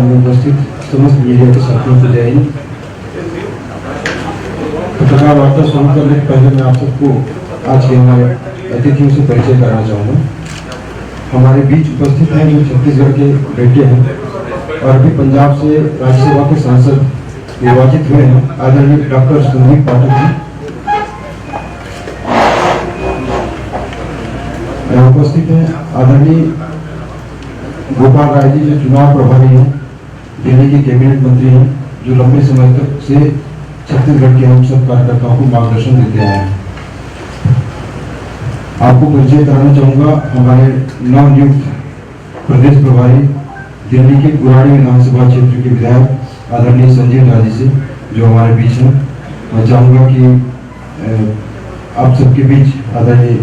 कार्यक्रम में उपस्थित समस्त मीडिया के साथियों को जय हिंद। पत्रकार वार्ता शुरू करने से पहले मैं आप सबको आज के हमारे अतिथियों से परिचय कराना चाहूँगा। हमारे बीच उपस्थित हैं जो छत्तीसगढ़ के बेटे हैं और अभी पंजाब से राज्यसभा के सांसद निर्वाचित हुए हैं, आदरणीय डॉक्टर संदीप पाठक जी। यहाँ उपस्थित हैं आदरणीय गोपाल राय जी, जो चुनाव प्रभारी हैं, दिल्ली के कैबिनेट मंत्री हैं, जो लंबे समय तक से छत्तीसगढ़ के हम सब कार्यकर्ताओं को मार्गदर्शन देते आए हैं। आपको परिचय कराना चाहूंगा हमारे नवनियुक्त प्रदेश प्रभारी दिल्ली के गुराड़ी विधानसभा क्षेत्र के विधायक आदरणीय संजीव राजी से, जो हमारे बीच हैं। मैं चाहूंगा कि आप सबके बीच आदरणीय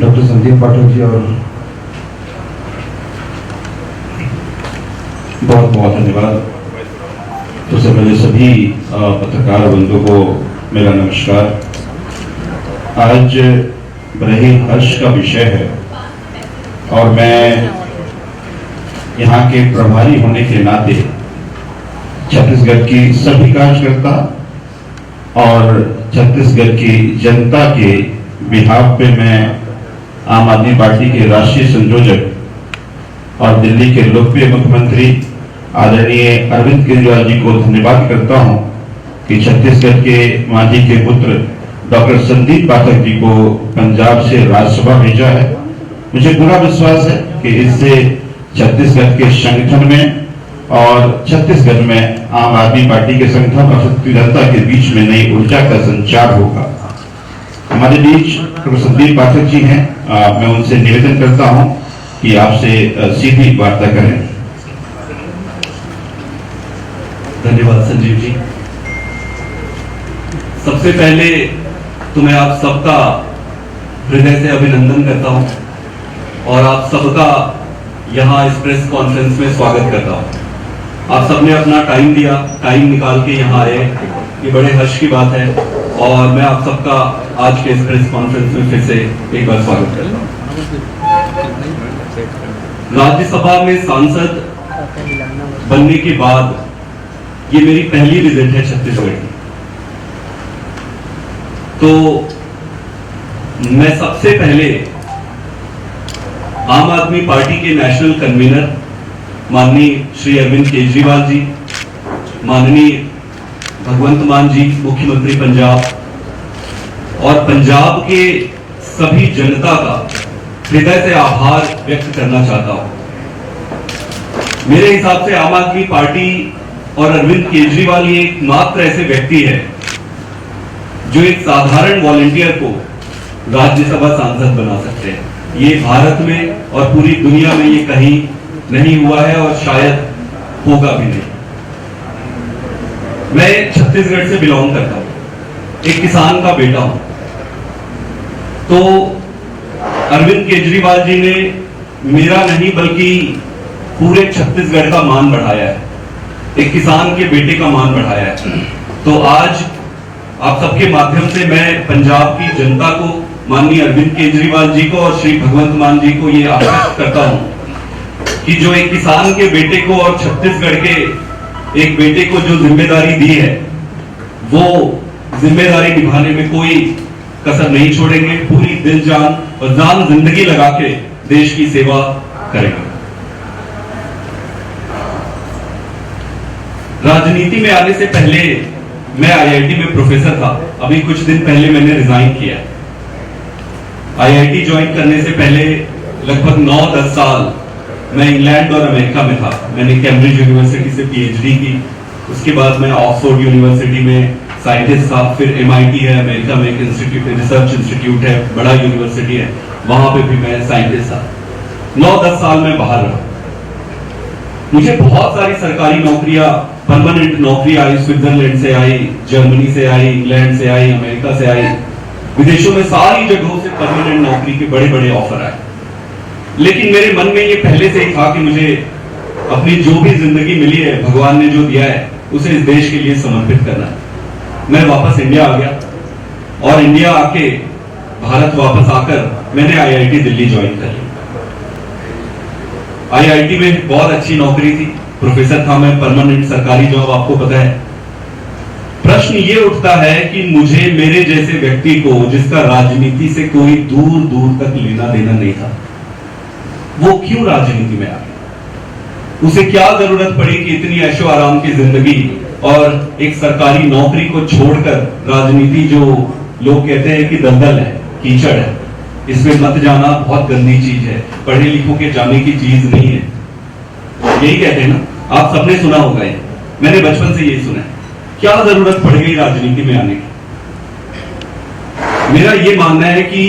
डॉक्टर संदीप पाठक जी और बहुत बहुत धन्यवाद। तो सबसे पहले सभी पत्रकार बंधुओं को मेरा नमस्कार। आज बड़े ही हर्ष का विषय है और मैं यहाँ के प्रभारी होने के नाते छत्तीसगढ़ की सभी कार्यकर्ता और छत्तीसगढ़ की जनता के बिहाफ पे मैं आम आदमी पार्टी के राष्ट्रीय संयोजक और दिल्ली के लोकप्रिय मुख्यमंत्री आदरणीय अरविंद केजरीवाल जी को धन्यवाद करता हूं कि छत्तीसगढ़ के मांझी के पुत्र डॉक्टर संदीप पाठक जी को पंजाब से राज्यसभा भेजा है। मुझे पूरा विश्वास है कि इससे छत्तीसगढ़ के संगठन में और छत्तीसगढ़ में आम आदमी पार्टी के संगठन और जनता के बीच में नई ऊर्जा का संचार होगा। हमारे बीच डॉक्टर संदीप पाठक जी हैं। मैं उनसे निवेदन करता हूं कि आपसे सीधी वार्ता करें। धन्यवाद संजीव जी। सबसे पहले तो मैं आप सबका हृदय से अभिनंदन करता हूं और आप सबका यहां इस प्रेस कॉन्फ्रेंस में स्वागत करता हूं। आप सबने अपना टाइम दिया, टाइम निकाल के यहां आए, ये बड़े हर्ष की बात है और मैं आप सबका आज के इस प्रेस कॉन्फ्रेंस में फिर से एक बार स्वागत करता हूं। राज्यसभा में सांसद बनने के बाद ये मेरी पहली विजिट है छत्तीसगढ़ की। तो मैं सबसे पहले आम आदमी पार्टी के नेशनल कन्वीनर माननीय श्री अरविंद केजरीवाल जी, माननीय भगवंत मान जी मुख्यमंत्री पंजाब और पंजाब के सभी जनता का हृदय से आभार व्यक्त करना चाहता हूं। मेरे हिसाब से आम आदमी पार्टी और अरविंद केजरीवाल ये एकमात्र ऐसे व्यक्ति है जो एक साधारण वॉलंटियर को राज्यसभा सांसद बना सकते हैं। ये भारत में और पूरी दुनिया में ये कहीं नहीं हुआ है और शायद होगा भी नहीं। मैं छत्तीसगढ़ से बिलोंग करता हूं, एक किसान का बेटा हूं। तो अरविंद केजरीवाल जी ने मेरा नहीं बल्कि पूरे छत्तीसगढ़ का मान बढ़ाया है, एक किसान के बेटे का मान बढ़ाया है। तो आज आप सबके माध्यम से मैं पंजाब की जनता को, माननीय अरविंद केजरीवाल जी को और श्री भगवंत मान जी को ये आश्वस्त करता हूं कि जो एक किसान के बेटे को और छत्तीसगढ़ के एक बेटे को जो जिम्मेदारी दी है, वो जिम्मेदारी निभाने में कोई कसर नहीं छोड़ेंगे। पूरी दिल जान और जान जिंदगी लगा के देश की सेवा करेंगे। राजनीति में आने से पहले मैं आईआईटी में प्रोफेसर था। अभी कुछ दिन पहले मैंने रिजाइन किया। आईआईटी ज्वाइन करने से पहले लगभग 9-10 साल मैं इंग्लैंड और अमेरिका में था। मैंने कैम्ब्रिज यूनिवर्सिटी से पीएचडी की। उसके बाद मैं ऑक्सफोर्ड यूनिवर्सिटी में साइंटिस्ट था। फिर एमआईटी है अमेरिका में, एक इंस्टीट्यूट, रिसर्च इंस्टीट्यूट है, बड़ा यूनिवर्सिटी है, वहां पे भी मैं साइंटिस्ट था। 9-10 साल में बाहर रहा। मुझे बहुत सारी सरकारी नौकरियां, परमानेंट नौकरी आई, स्विट्जरलैंड से आई, जर्मनी से आई, इंग्लैंड से आई, अमेरिका से आई, विदेशों में सारी जगहों से परमानेंट नौकरी के बड़े बड़े ऑफर आए। लेकिन मेरे मन में ये पहले से ही था कि मुझे अपनी जो भी जिंदगी मिली है, भगवान ने जो दिया है, उसे इस देश के लिए समर्पित करना है। मैं वापस इंडिया आ गया और इंडिया आके, भारत वापस आकर मैंने आईआईटी दिल्ली ज्वाइन कर ली। आईआईटी में बहुत अच्छी नौकरी थी, प्रोफेसर था मैं, परमानेंट सरकारी जॉब आपको पता है। प्रश्न ये उठता है कि मुझे, मेरे जैसे व्यक्ति को, जिसका राजनीति से कोई दूर दूर तक लेना देना नहीं था, वो क्यों राजनीति में आ गया? उसे क्या जरूरत पड़ी कि इतनी ऐशो आराम की जिंदगी और एक सरकारी नौकरी को छोड़कर राजनीति, जो लोग कहते हैं कि दलदल है, कीचड़ है, इसमें मत जाना, बहुत गंदी चीज है, पढ़े लिखों के जाने की चीज नहीं है, यही कहते हैं ना, आप सबने सुना होगा ये, मैंने बचपन से यही सुना है। क्या जरूरत पड़ गई राजनीति में आने की? मेरा यह मानना है कि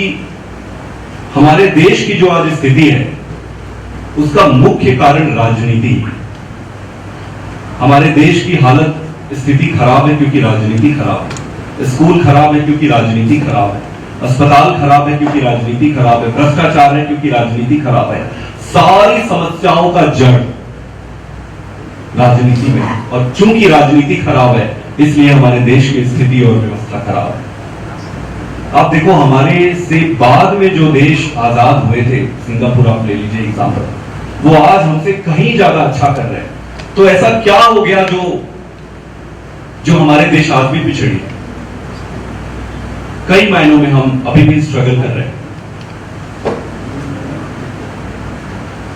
हमारे देश की जो आज स्थिति है उसका मुख्य कारण राजनीति है। हमारे देश की हालत, स्थिति खराब है क्योंकि राजनीति खराब है, स्कूल खराब है क्योंकि राजनीति खराब है, अस्पताल खराब है क्योंकि राजनीति खराब है, भ्रष्टाचार है क्योंकि राजनीति खराब है। सारी समस्याओं का जड़ राजनीति में, और चूंकि राजनीति खराब है इसलिए हमारे देश की स्थिति और व्यवस्था खराब है। आप देखो, हमारे से बाद में जो देश आजाद हुए थे, सिंगापुर आप ले लीजिए एग्जाम्पल, वो आज हमसे कहीं ज्यादा अच्छा कर रहे हैं। तो ऐसा क्या हो गया जो हमारे देश आज भी पिछड़ी है? कई मायनों में हम अभी भी स्ट्रगल कर रहे हैं।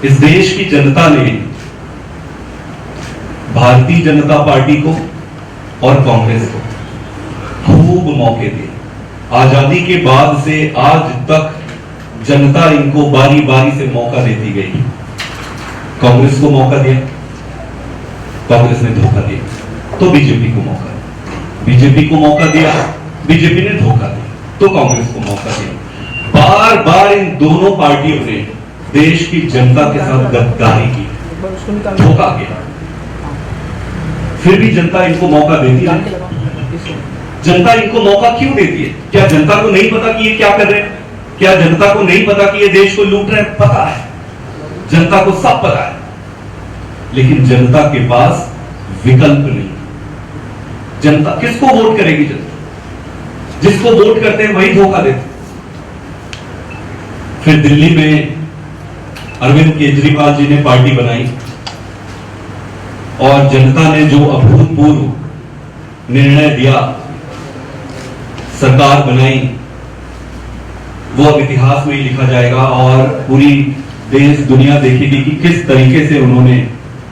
इस देश की जनता ने भारतीय जनता पार्टी को और कांग्रेस को खूब मौके दिए। आजादी के बाद से आज तक जनता इनको बारी बारी से मौका देती गई। कांग्रेस को मौका दिया, कांग्रेस ने धोखा दिया, तो बीजेपी को मौका दिया, बीजेपी को मौका दिया, बीजेपी ने धोखा दिया, तो कांग्रेस को मौका दिया। बार बार इन दोनों पार्टियों ने देश की जनता के साथ गद्दारी की, धोखा किया, फिर भी जनता इनको मौका देती है। जनता इनको मौका क्यों देती है? क्या जनता को नहीं पता कि ये क्या कर रहे हैं? क्या जनता को नहीं पता कि ये देश को लूट रहे हैं? पता है, जनता को सब पता है, लेकिन जनता के पास विकल्प नहीं। जनता किसको वोट करेगी? जनता जिसको वोट करते हैं वही धोखा देते। फिर दिल्ली में अरविंद केजरीवाल जी ने पार्टी बनाई और जनता ने जो अभूतपूर्व निर्णय दिया, सरकार बनाई, वो अब इतिहास में ही लिखा जाएगा और पूरी देश दुनिया देखेगी कि किस तरीके से उन्होंने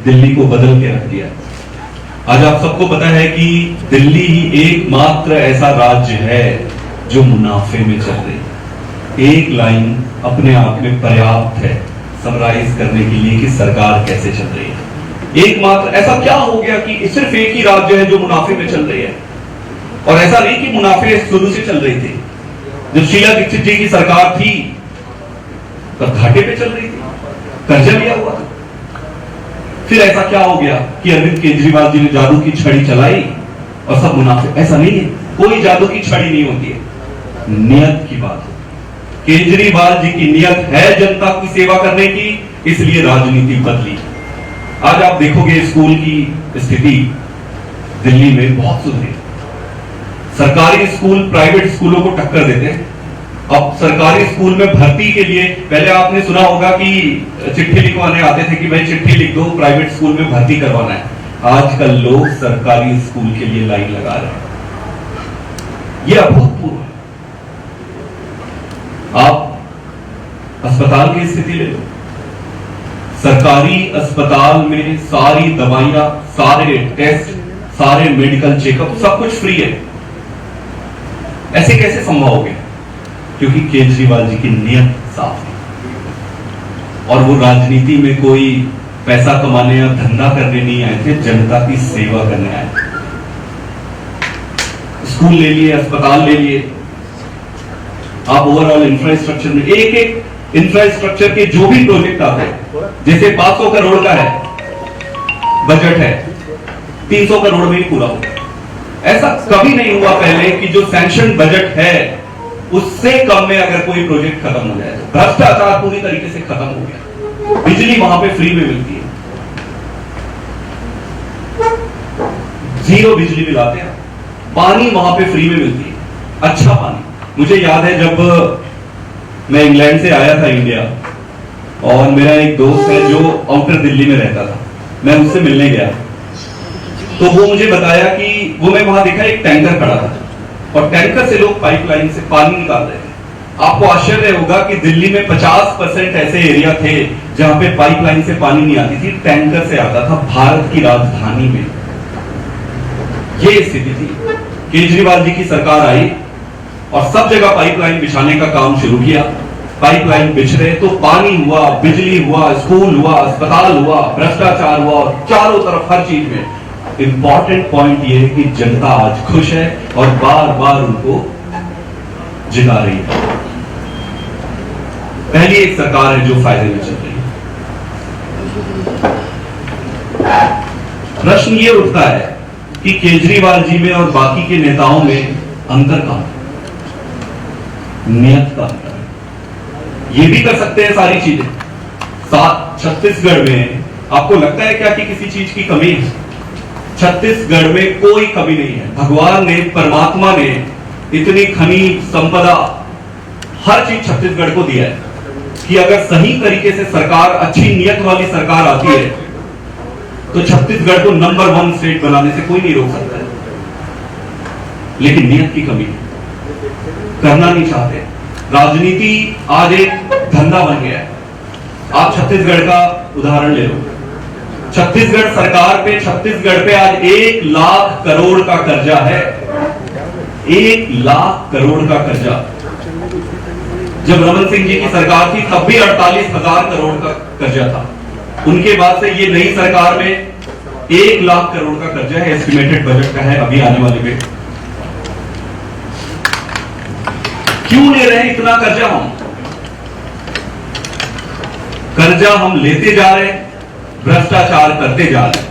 दिल्ली को बदल के रख दिया। आज आप सबको पता है कि दिल्ली ही एकमात्र ऐसा राज्य है जो मुनाफे में चल रही है। एक लाइन अपने आप में पर्याप्त है समराइज करने के लिए कि सरकार कैसे चल रही है। एकमात्र ऐसा क्या हो गया कि सिर्फ एक ही राज्य है जो मुनाफे में चल रही है? और ऐसा नहीं कि मुनाफे शुरू से चल रही थी। जब शीला दीक्षित जी की सरकार थी तब घाटे पे चल रही थी, कर्जा लिया हुआ था। फिर ऐसा क्या हो गया कि अरविंद केजरीवाल जी ने जादू की छड़ी चलाई और सब मुनाफे? ऐसा नहीं है, कोई जादू की छड़ी नहीं होती है, नियत की बात है। केजरीवाल जी की नियत है जनता की सेवा करने की, इसलिए राजनीति बदली। आज आप देखोगे स्कूल की स्थिति दिल्ली में बहुत सुधरी। सरकारी स्कूल प्राइवेट स्कूलों को टक्कर देते हैं। अब सरकारी स्कूल में भर्ती के लिए पहले आपने सुना होगा कि चिट्ठी लिखवाने आते थे कि भाई चिट्ठी लिख दो, प्राइवेट स्कूल में भर्ती करवाना है। आजकल लोग सरकारी स्कूल के लिए लाइन लगा रहे हैं। यह अभूतपूर्व है। आप अस्पताल की स्थिति ले लो, सरकारी अस्पताल में सारी दवाइयां, सारे टेस्ट, सारे मेडिकल चेकअप, सब कुछ फ्री है। ऐसे कैसे संभव हो गया? क्योंकि केजरीवाल जी की नियत साफ है और वो राजनीति में कोई पैसा कमाने या धंधा करने नहीं आए थे, जनता की सेवा करने आए। स्कूल ले लिए, अस्पताल ले लिए, आप ओवरऑल इंफ्रास्ट्रक्चर में एक एक इंफ्रास्ट्रक्चर के जो भी प्रोजेक्ट आते हैं, जैसे 500 करोड़ का है बजट है, 300 करोड़ में ही पूरा होगा। ऐसा कभी नहीं हुआ पहले कि जो सैंक्शन बजट है उससे कम में अगर कोई प्रोजेक्ट खत्म हो जाए। भ्रष्टाचार पूरी तरीके से खत्म हो गया। बिजली वहां पे फ्री में मिलती है, 0 बिजली बिल आते हैं। पानी वहां पे फ्री में मिलती है, अच्छा पानी। मुझे याद है जब मैं इंग्लैंड से आया था इंडिया, और मेरा एक दोस्त है जो आउटर दिल्ली में रहता था, मैं उससे मिलने गया तो वो मुझे बताया कि वो मैं वहां देखा एक टैंकर खड़ा था और टैंकर से लोग पाइपलाइन से पानी निकाल रहे थे। आपको आश्चर्य होगा कि दिल्ली में 50% ऐसे एरिया थे जहां पे पाइपलाइन से पानी नहीं आती थी, टैंकर से आता था भारत की राजधानी में। ये स्थिति थी। केजरीवाल जी की सरकार आई और सब जगह पाइपलाइन बिछाने का काम शुरू किया। पाइपलाइन बिछ रहे तो पानी हुआ, बिजली हुआ, स्कूल हुआ, अस्पताल हुआ, भ्रष्टाचार हुआ, चारों तरफ हर चीज में। इंपॉर्टेंट पॉइंट ये है कि जनता आज खुश है और बार बार उनको जिता रही है। पहली एक सरकार है जो फायदे में चल रही है। प्रश्न ये उठता है कि केजरीवाल जी में और बाकी के नेताओं में अंतर कहां है? नियत का अंतर है। ये भी कर सकते हैं सारी चीजें। छत्तीसगढ़ में आपको लगता है क्या कि किसी चीज की कमी है? छत्तीसगढ़ में कोई कमी नहीं है। भगवान ने, परमात्मा ने इतनी खनिज संपदा, हर चीज छत्तीसगढ़ को दिया है कि अगर सही तरीके से सरकार, अच्छी नियत वाली सरकार आती है तो छत्तीसगढ़ को नंबर 1 स्टेट बनाने से कोई नहीं रोक सकता है। लेकिन नियत की कमी है, करना नहीं चाहते। राजनीति आज एक धंधा बन गया है। आप छत्तीसगढ़ का उदाहरण ले लो। छत्तीसगढ़ सरकार पे, छत्तीसगढ़ पे आज 1 लाख करोड़ का कर्जा है। 1 लाख करोड़ का कर्जा। जब रमन सिंह जी की सरकार थी तब भी 48,000 करोड़ का कर्जा था। उनके बाद से ये नई सरकार में 1 लाख करोड़ का कर्जा है। एस्टिमेटेड बजट का है अभी आने वाले में। क्यों ले रहे हैं इतना कर्जा? कर्जा हम लेते जा रहे हैं, भ्रष्टाचार करते जा रहे हैं।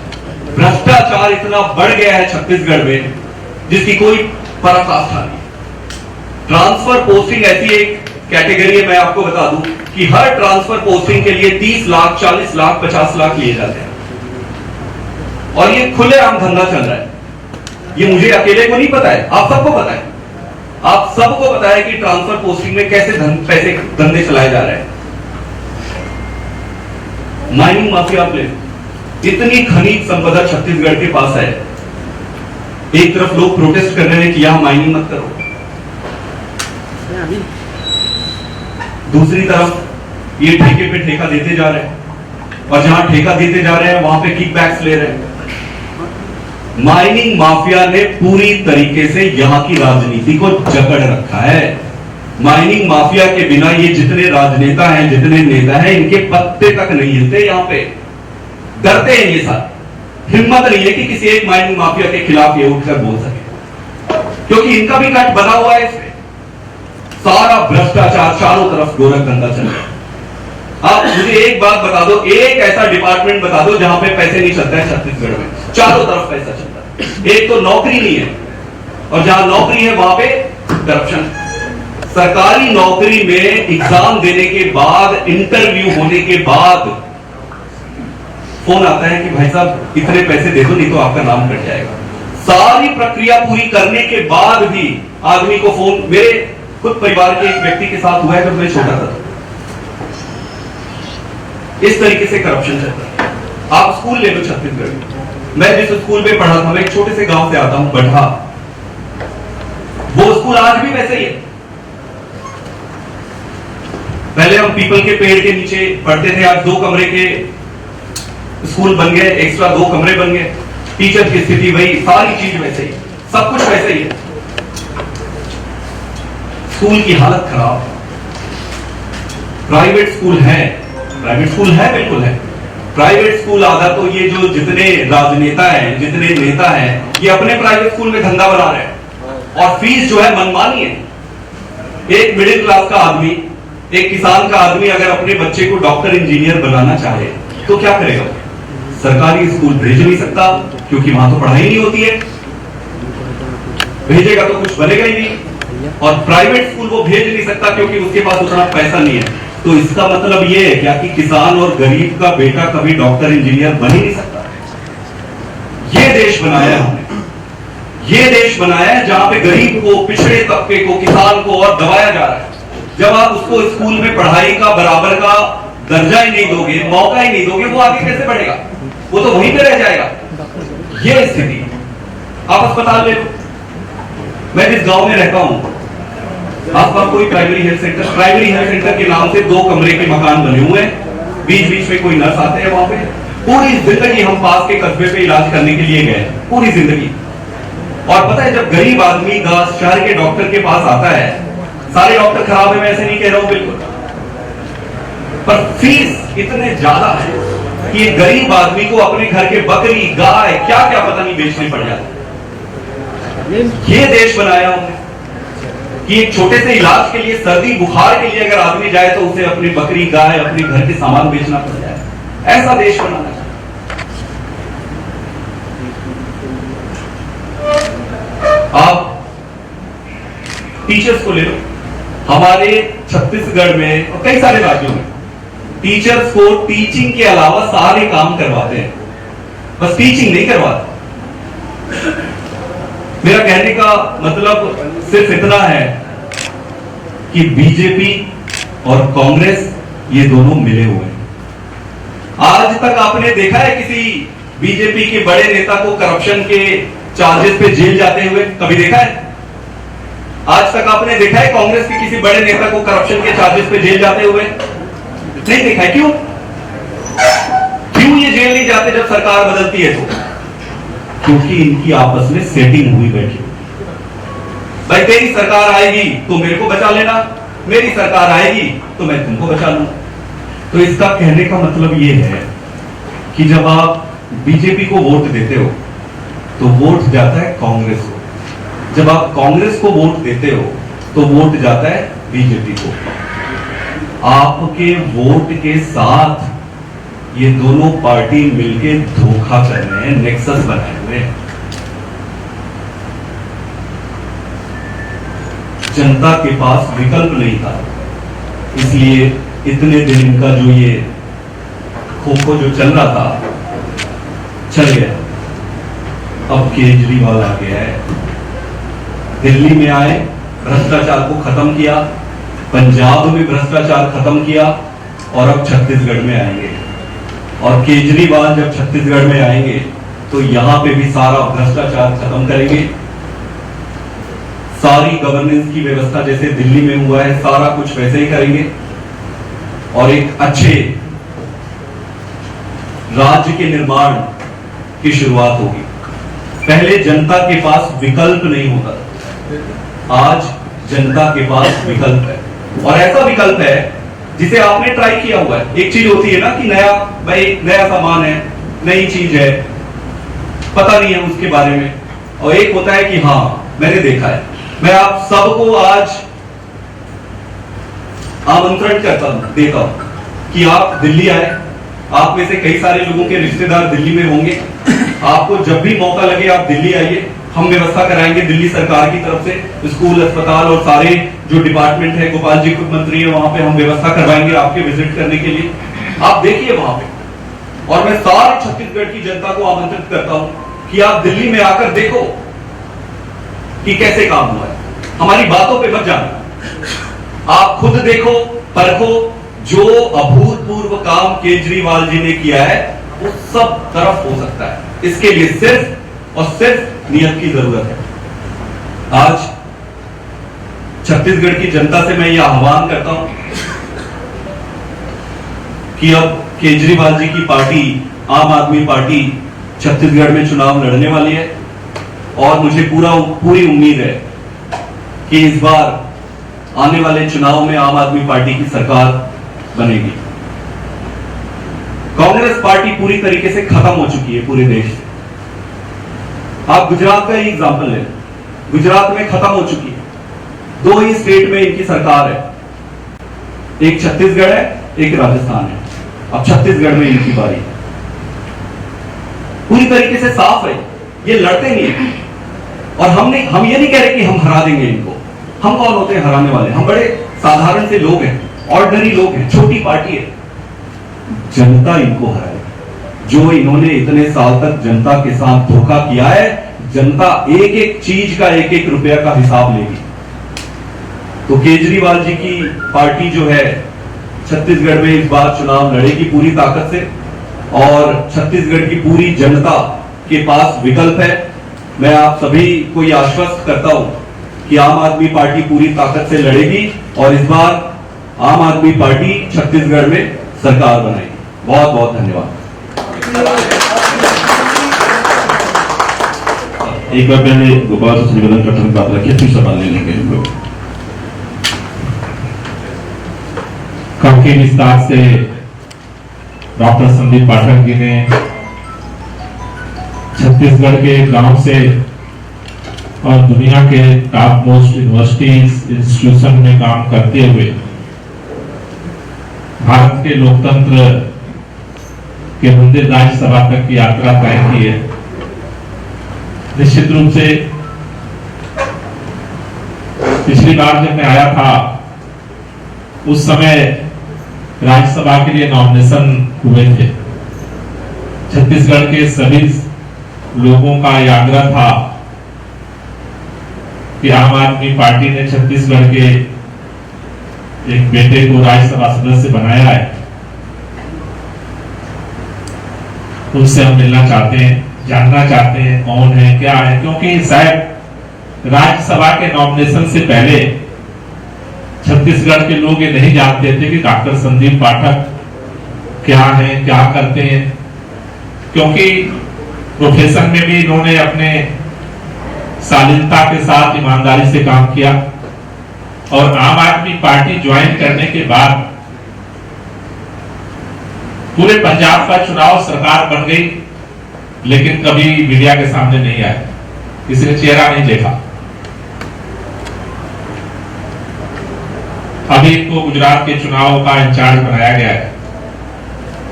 भ्रष्टाचार इतना बढ़ गया है छत्तीसगढ़ में जिसकी कोई पराकाष्ठा नहीं। ट्रांसफर पोस्टिंग ऐसी एक कैटेगरी है, मैं आपको बता दूं कि हर ट्रांसफर पोस्टिंग के लिए 30 लाख, 40 लाख, 50 लाख लिए जाते हैं और ये खुलेआम धंधा चल रहा है। ये मुझे अकेले को नहीं पता है, आप सबको पता है। आप सबको पता है कि ट्रांसफर पोस्टिंग में कैसे पैसे धंधे चलाए जा रहे हैं। माइनिंग माफिया प्लेस, इतनी खनिज संपदा छत्तीसगढ़ के पास है। एक तरफ लोग प्रोटेस्ट कर रहे हैं कि यहां माइनिंग मत करो, दूसरी तरफ ये ठेके पे ठेका देते जा रहे हैं और जहां ठेका देते जा रहे हैं वहां पे किकबैक्स ले रहे हैं। माइनिंग माफिया ने पूरी तरीके से यहां की राजनीति को जकड़ रखा है। माइनिंग माफिया के बिना ये जितने राजनेता हैं, जितने नेता हैं, इनके पत्ते तक नहीं हिलते। यहां पे डरते हैं ये सारे। हिम्मत नहीं है कि किसी एक माइनिंग माफिया के खिलाफ ये उठकर बोल सके, क्योंकि इनका भी कट बना हुआ है। इसमें सारा भ्रष्टाचार, चारों तरफ गोरख धंधा चल रहा है। आप मुझे एक बात बता दो, एक ऐसा डिपार्टमेंट बता दो जहां पे पैसे नहीं चलते हैं छत्तीसगढ़ में। चारों तरफ पैसा चलता है। एक तो नौकरी नहीं है और जहां नौकरी है वहां पे करप्शन। सरकारी नौकरी में एग्जाम देने के बाद, इंटरव्यू होने के बाद फोन आता है कि भाई साहब इतने पैसे दे दो नहीं तो आपका नाम कट जाएगा। सारी प्रक्रिया पूरी करने के बाद भी आदमी को फोन, मेरे खुद परिवार के एक व्यक्ति के साथ हुआ है जब मैं छोटा था। इस तरीके से करप्शन चलता है। आप स्कूल ले लो छत्तीसगढ़ में, मैं जिस स्कूल में पढ़ा था, मैं एक छोटे से गांव से आता हूं, बढ़ा, वो स्कूल आज भी वैसे ही है। पहले हम पीपल के पेड़ के नीचे पढ़ते थे, आज 2 कमरे के स्कूल बन गए, एक्स्ट्रा 2 कमरे बन गए। टीचर की स्थिति वही, सारी चीज वैसे ही, सब कुछ वैसे ही है। स्कूल की हालत खराब। प्राइवेट स्कूल है, प्राइवेट स्कूल है, बिल्कुल है। प्राइवेट स्कूल आधा तो ये जो जितने राजनेता हैं, जितने नेता हैं, ये अपने प्राइवेट स्कूल में धंधा बना रहे हैं और फीस जो है मनमानी है। एक मिडिल क्लास का आदमी, एक किसान का आदमी अगर अपने बच्चे को डॉक्टर, इंजीनियर बनाना चाहे तो क्या करेगा? सरकारी स्कूल भेज नहीं सकता क्योंकि वहां तो पढ़ाई नहीं होती है, भेजेगा तो कुछ बनेगा ही नहीं। और प्राइवेट स्कूल वो भेज नहीं सकता क्योंकि उसके पास उतना पैसा नहीं है। तो इसका मतलब ये है क्या कि किसान और गरीब का बेटा कभी डॉक्टर, इंजीनियर बन ही नहीं सकता। ये देश बनाया है हमने, ये देश बनाया है जहां पे गरीब को, पिछड़े तबके को, किसान को और दबाया जा रहा है। जब आप उसको स्कूल में पढ़ाई का बराबर का दर्जा ही नहीं दोगे, मौका ही नहीं दोगे, वो आगे कैसे बढ़ेगा? वो तो वहीं पे रह जाएगा। ये स्थिति, आप अस्पताल ले लो। मैं जिस गांव में रहता हूं, आसपास कोई प्राइमरी हेल्थ सेंटर के नाम से 2 कमरे के मकान बने हुए हैं, बीच बीच में कोई नर्स आते हैं वहां पे। पूरी जिंदगी हम पास के कस्बे पे इलाज करने के लिए गए, पूरी जिंदगी। और पता है, जब गरीब आदमी शहर के डॉक्टर के पास आता है, सारे डॉक्टर खराब है, मैं ऐसे नहीं कह रहा हूं बिल्कुल, पर फीस इतने ज्यादा है कि एक गरीब आदमी को अपने घर के बकरी, गाय, क्या क्या पता नहीं बेचने पड़ जाते। ये देश बनाया हमने कि एक छोटे से इलाज के लिए, सर्दी बुखार के लिए अगर आदमी जाए तो उसे अपनी बकरी, गाय, अपने घर के सामान बेचना पड़ जाए। ऐसा देश बनाना चाहिए। आप टीचर्स को ले लो। हमारे छत्तीसगढ़ में और कई सारे राज्यों में टीचर्स को टीचिंग के अलावा सारे काम करवाते हैं, बस टीचिंग नहीं करवाते। मेरा कहने का मतलब सिर्फ इतना है कि बीजेपी और कांग्रेस ये दोनों मिले हुए हैं। आज तक आपने देखा है किसी बीजेपी के बड़े नेता को करप्शन के चार्जेस पे जेल जाते हुए? कभी देखा है? आज तक आपने देखा है कांग्रेस के किसी बड़े नेता को करप्शन के चार्जेस पे जेल जाते हुए? नहीं देखा है। क्यों ये जेल नहीं जाते जब सरकार बदलती है तो? क्योंकि इनकी आपस में सेटिंग हुई बैठी। भाई तेरी सरकार आएगी तो मेरे को बचा लेना, मेरी सरकार आएगी तो मैं तुमको बचा लूं। तो इसका कहने का मतलब ये है कि जब आप बीजेपी को वोट देते हो तो वोट जाता है कांग्रेस को, जब आप कांग्रेस को वोट देते हो तो वोट जाता है बीजेपी को। आपके वोट के साथ ये दोनों पार्टी मिलके धोखा कर रहे हैं, नेक्सस बनाए हुए हैं। जनता के पास विकल्प नहीं था, इसलिए इतने दिन इनका जो ये खो जो चल रहा था चल गया। अब केजरीवाल आ गया है, दिल्ली में आए, भ्रष्टाचार को खत्म किया, पंजाब में भ्रष्टाचार खत्म किया, और अब छत्तीसगढ़ में आएंगे। और केजरीवाल जब छत्तीसगढ़ में आएंगे तो यहां पे भी सारा भ्रष्टाचार खत्म करेंगे। सारी गवर्नेंस की व्यवस्था जैसे दिल्ली में हुआ है, सारा कुछ वैसे ही करेंगे और एक अच्छे राज्य के निर्माण की शुरुआत होगी। पहले जनता के पास विकल्प नहीं होता, आज जनता के पास विकल्प है, और ऐसा विकल्प है जिसे आपने ट्राई किया हुआ है। एक चीज होती है ना कि नया सामान है, नई चीज है, पता नहीं है उसके बारे में, और एक होता है कि हाँ मैंने देखा है। मैं आप सबको आज आमंत्रण देता हूं कि आप दिल्ली आए। आप में से कई सारे लोगों के रिश्तेदार दिल्ली में होंगे, आपको जब भी मौका लगे आप दिल्ली आइए। हम व्यवस्था कराएंगे दिल्ली सरकार की तरफ से, स्कूल, अस्पताल और सारे जो डिपार्टमेंट है, गोपाल जी खुद मंत्री है, वहां पे हम व्यवस्था करवाएंगे आपके विजिट करने के लिए। आप देखिए वहां पे। और मैं सारे छत्तीसगढ़ की जनता को आमंत्रित करता हूं कि आप दिल्ली में आकर देखो कि कैसे काम हुआ है। हमारी बातों पे मत जाना, आप खुद देखो, परखो। जो अभूतपूर्व काम केजरीवाल जी ने किया है वो सब तरफ हो सकता है। इसके लिए सिर्फ और सिर्फ नियत की जरूरत है। आज छत्तीसगढ़ की जनता से मैं यह आह्वान करता हूं कि अब केजरीवाल जी की पार्टी, आम आदमी पार्टी, छत्तीसगढ़ में चुनाव लड़ने वाली है, और मुझे पूरी उम्मीद है कि इस बार आने वाले चुनाव में आम आदमी पार्टी की सरकार बनेगी। कांग्रेस पार्टी पूरी तरीके से खत्म हो चुकी है पूरे देश से। आप गुजरात का ही एग्जांपल लें, गुजरात में खत्म हो चुकी है। 2 ही स्टेट में इनकी सरकार है, एक छत्तीसगढ़ है, एक राजस्थान है। अब छत्तीसगढ़ में इनकी बारी पूरी तरीके से साफ है, ये लड़ते नहीं है। और हम ये नहीं कह रहे कि हम हरा देंगे इनको। हम कौन होते हैं हराने वाले? हम बड़े साधारण से लोग हैं, ऑर्डिनरी लोग हैं, छोटी पार्टी है। जनता इनको हराएगी। जो इन्होंने इतने साल तक जनता के साथ धोखा किया है, जनता एक एक चीज का, एक एक रुपया का हिसाब लेगी। तो केजरीवाल जी की पार्टी जो है छत्तीसगढ़ में इस बार चुनाव लड़ेगी पूरी ताकत से, और छत्तीसगढ़ की पूरी जनता के पास विकल्प है। मैं आप सभी को ये आश्वस्त करता हूं कि आम आदमी पार्टी पूरी ताकत से लड़ेगी और इस बार आम आदमी पार्टी छत्तीसगढ़ में सरकार बनाएगी। बहुत बहुत धन्यवाद। एक बार पहले गोपाल से निवेदन करते हुए बात रखिए, फिर सवाल ले लेंगे हम लोग। काफी विस्तार से डॉक्टर संदीप पाठक जी ने छत्तीसगढ़ के गांव से और दुनिया के टॉप मोस्ट यूनिवर्सिटीज इंस्टीट्यूशन में काम करते हुए भारत के लोकतंत्र के मंदिर राज्यसभा तक की यात्रा तय की है। निश्चित रूप से पिछली बार जब मैं आया था उस समय राज्यसभा के लिए नॉमिनेशन हुए थे। छत्तीसगढ़ के सभी लोगों का आग्रह था कि आम आदमी पार्टी ने छत्तीसगढ़ के एक बेटे को राज्यसभा सदस्य बनाया है, उनसे हम मिलना चाहते हैं, जानना चाहते हैं कौन है, क्या है, क्योंकि शायद राज्यसभा के नॉमिनेशन से पहले छत्तीसगढ़ के लोग ये नहीं जानते थे कि डॉक्टर संदीप पाठक क्या है, क्या करते हैं, क्योंकि प्रोफेशन में भी इन्होंने अपने शालीनता के साथ ईमानदारी से काम किया और आम आदमी पार्टी ज्वाइन करने के बाद पूरे पंजाब का चुनाव सरकार बन गई, लेकिन कभी मीडिया के सामने नहीं आए, किसी ने चेहरा नहीं देखा। अभी इनको गुजरात के चुनाव का इंचार्ज बनाया गया है,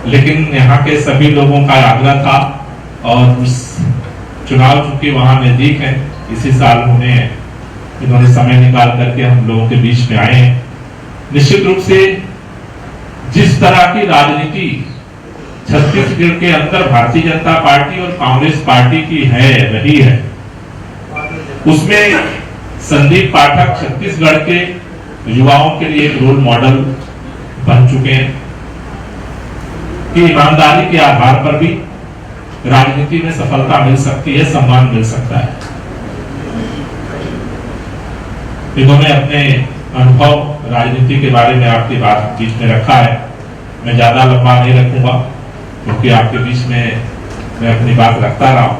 लेकिन यहाँ के सभी लोगों का आग्रह था और उस चुनाव चूंकि वहां नजदीक है, इसी साल इन्होंने समय निकाल करके हम लोगों के बीच में आए हैं। निश्चित रूप से जिस तरह की राजनीति छत्तीसगढ़ के अंदर भारतीय जनता पार्टी और कांग्रेस पार्टी की है रही है, उसमें संदीप पाठक छत्तीसगढ़ के युवाओं के लिए एक रोल मॉडल बन चुके हैं कि ईमानदारी के आधार पर भी राजनीति में सफलता मिल सकती है, सम्मान मिल सकता है। इन्होंने अपने अनुभव राजनीति के बारे में आपके बीच में रखा है। मैं ज्यादा लंबा नहीं रखूंगा क्योंकि आपके बीच में मैं अपनी बात रखता रहा हूं।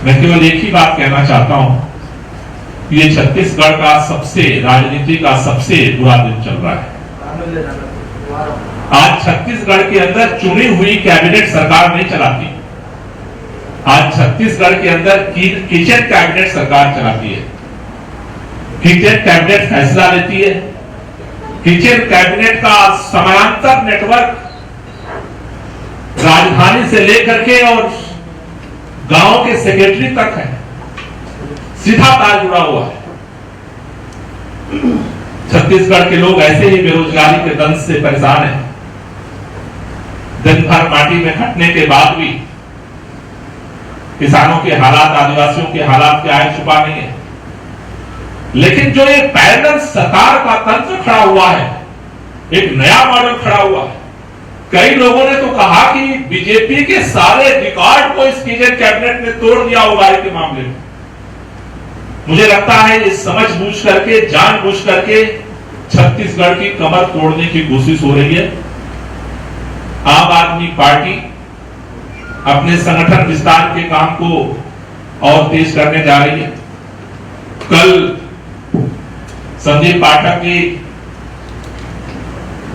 मैं केवल एक ही बात कहना चाहता हूं कि ये छत्तीसगढ़ का राजनीति का सबसे बुरा दिन चल रहा है। आज छत्तीसगढ़ के अंदर चुनी हुई कैबिनेट सरकार नहीं चलाती। आज छत्तीसगढ़ के अंदर किचन कैबिनेट सरकार चलाती है। किचन कैबिनेट फैसला लेती है। किचन कैबिनेट का समानांतर नेटवर्क राजधानी से लेकर के और गांव के सेक्रेटरी तक है, सीधा तार जुड़ा हुआ है। छत्तीसगढ़ के लोग ऐसे ही बेरोजगारी के दंश से परेशान हैं। दिन भर माटी में खटने के बाद भी किसानों के हालात, आदिवासियों के हालात क्या है छुपा नहीं है। लेकिन जो ये पैरेलल सरकार का तंत्र खड़ा हुआ है, एक नया मॉडल खड़ा हुआ है। कई लोगों ने तो कहा कि बीजेपी के सारे रिकॉर्ड को इस किचन कैबिनेट ने तोड़ दिया होगा के मामले में। मुझे लगता है ये समझ बूझ करके, जानबूझ करके छत्तीसगढ़ की कमर तोड़ने की कोशिश हो रही है। आम आदमी पार्टी अपने संगठन विस्तार के काम को और तेज करने जा रही है। कल संदीप पाठक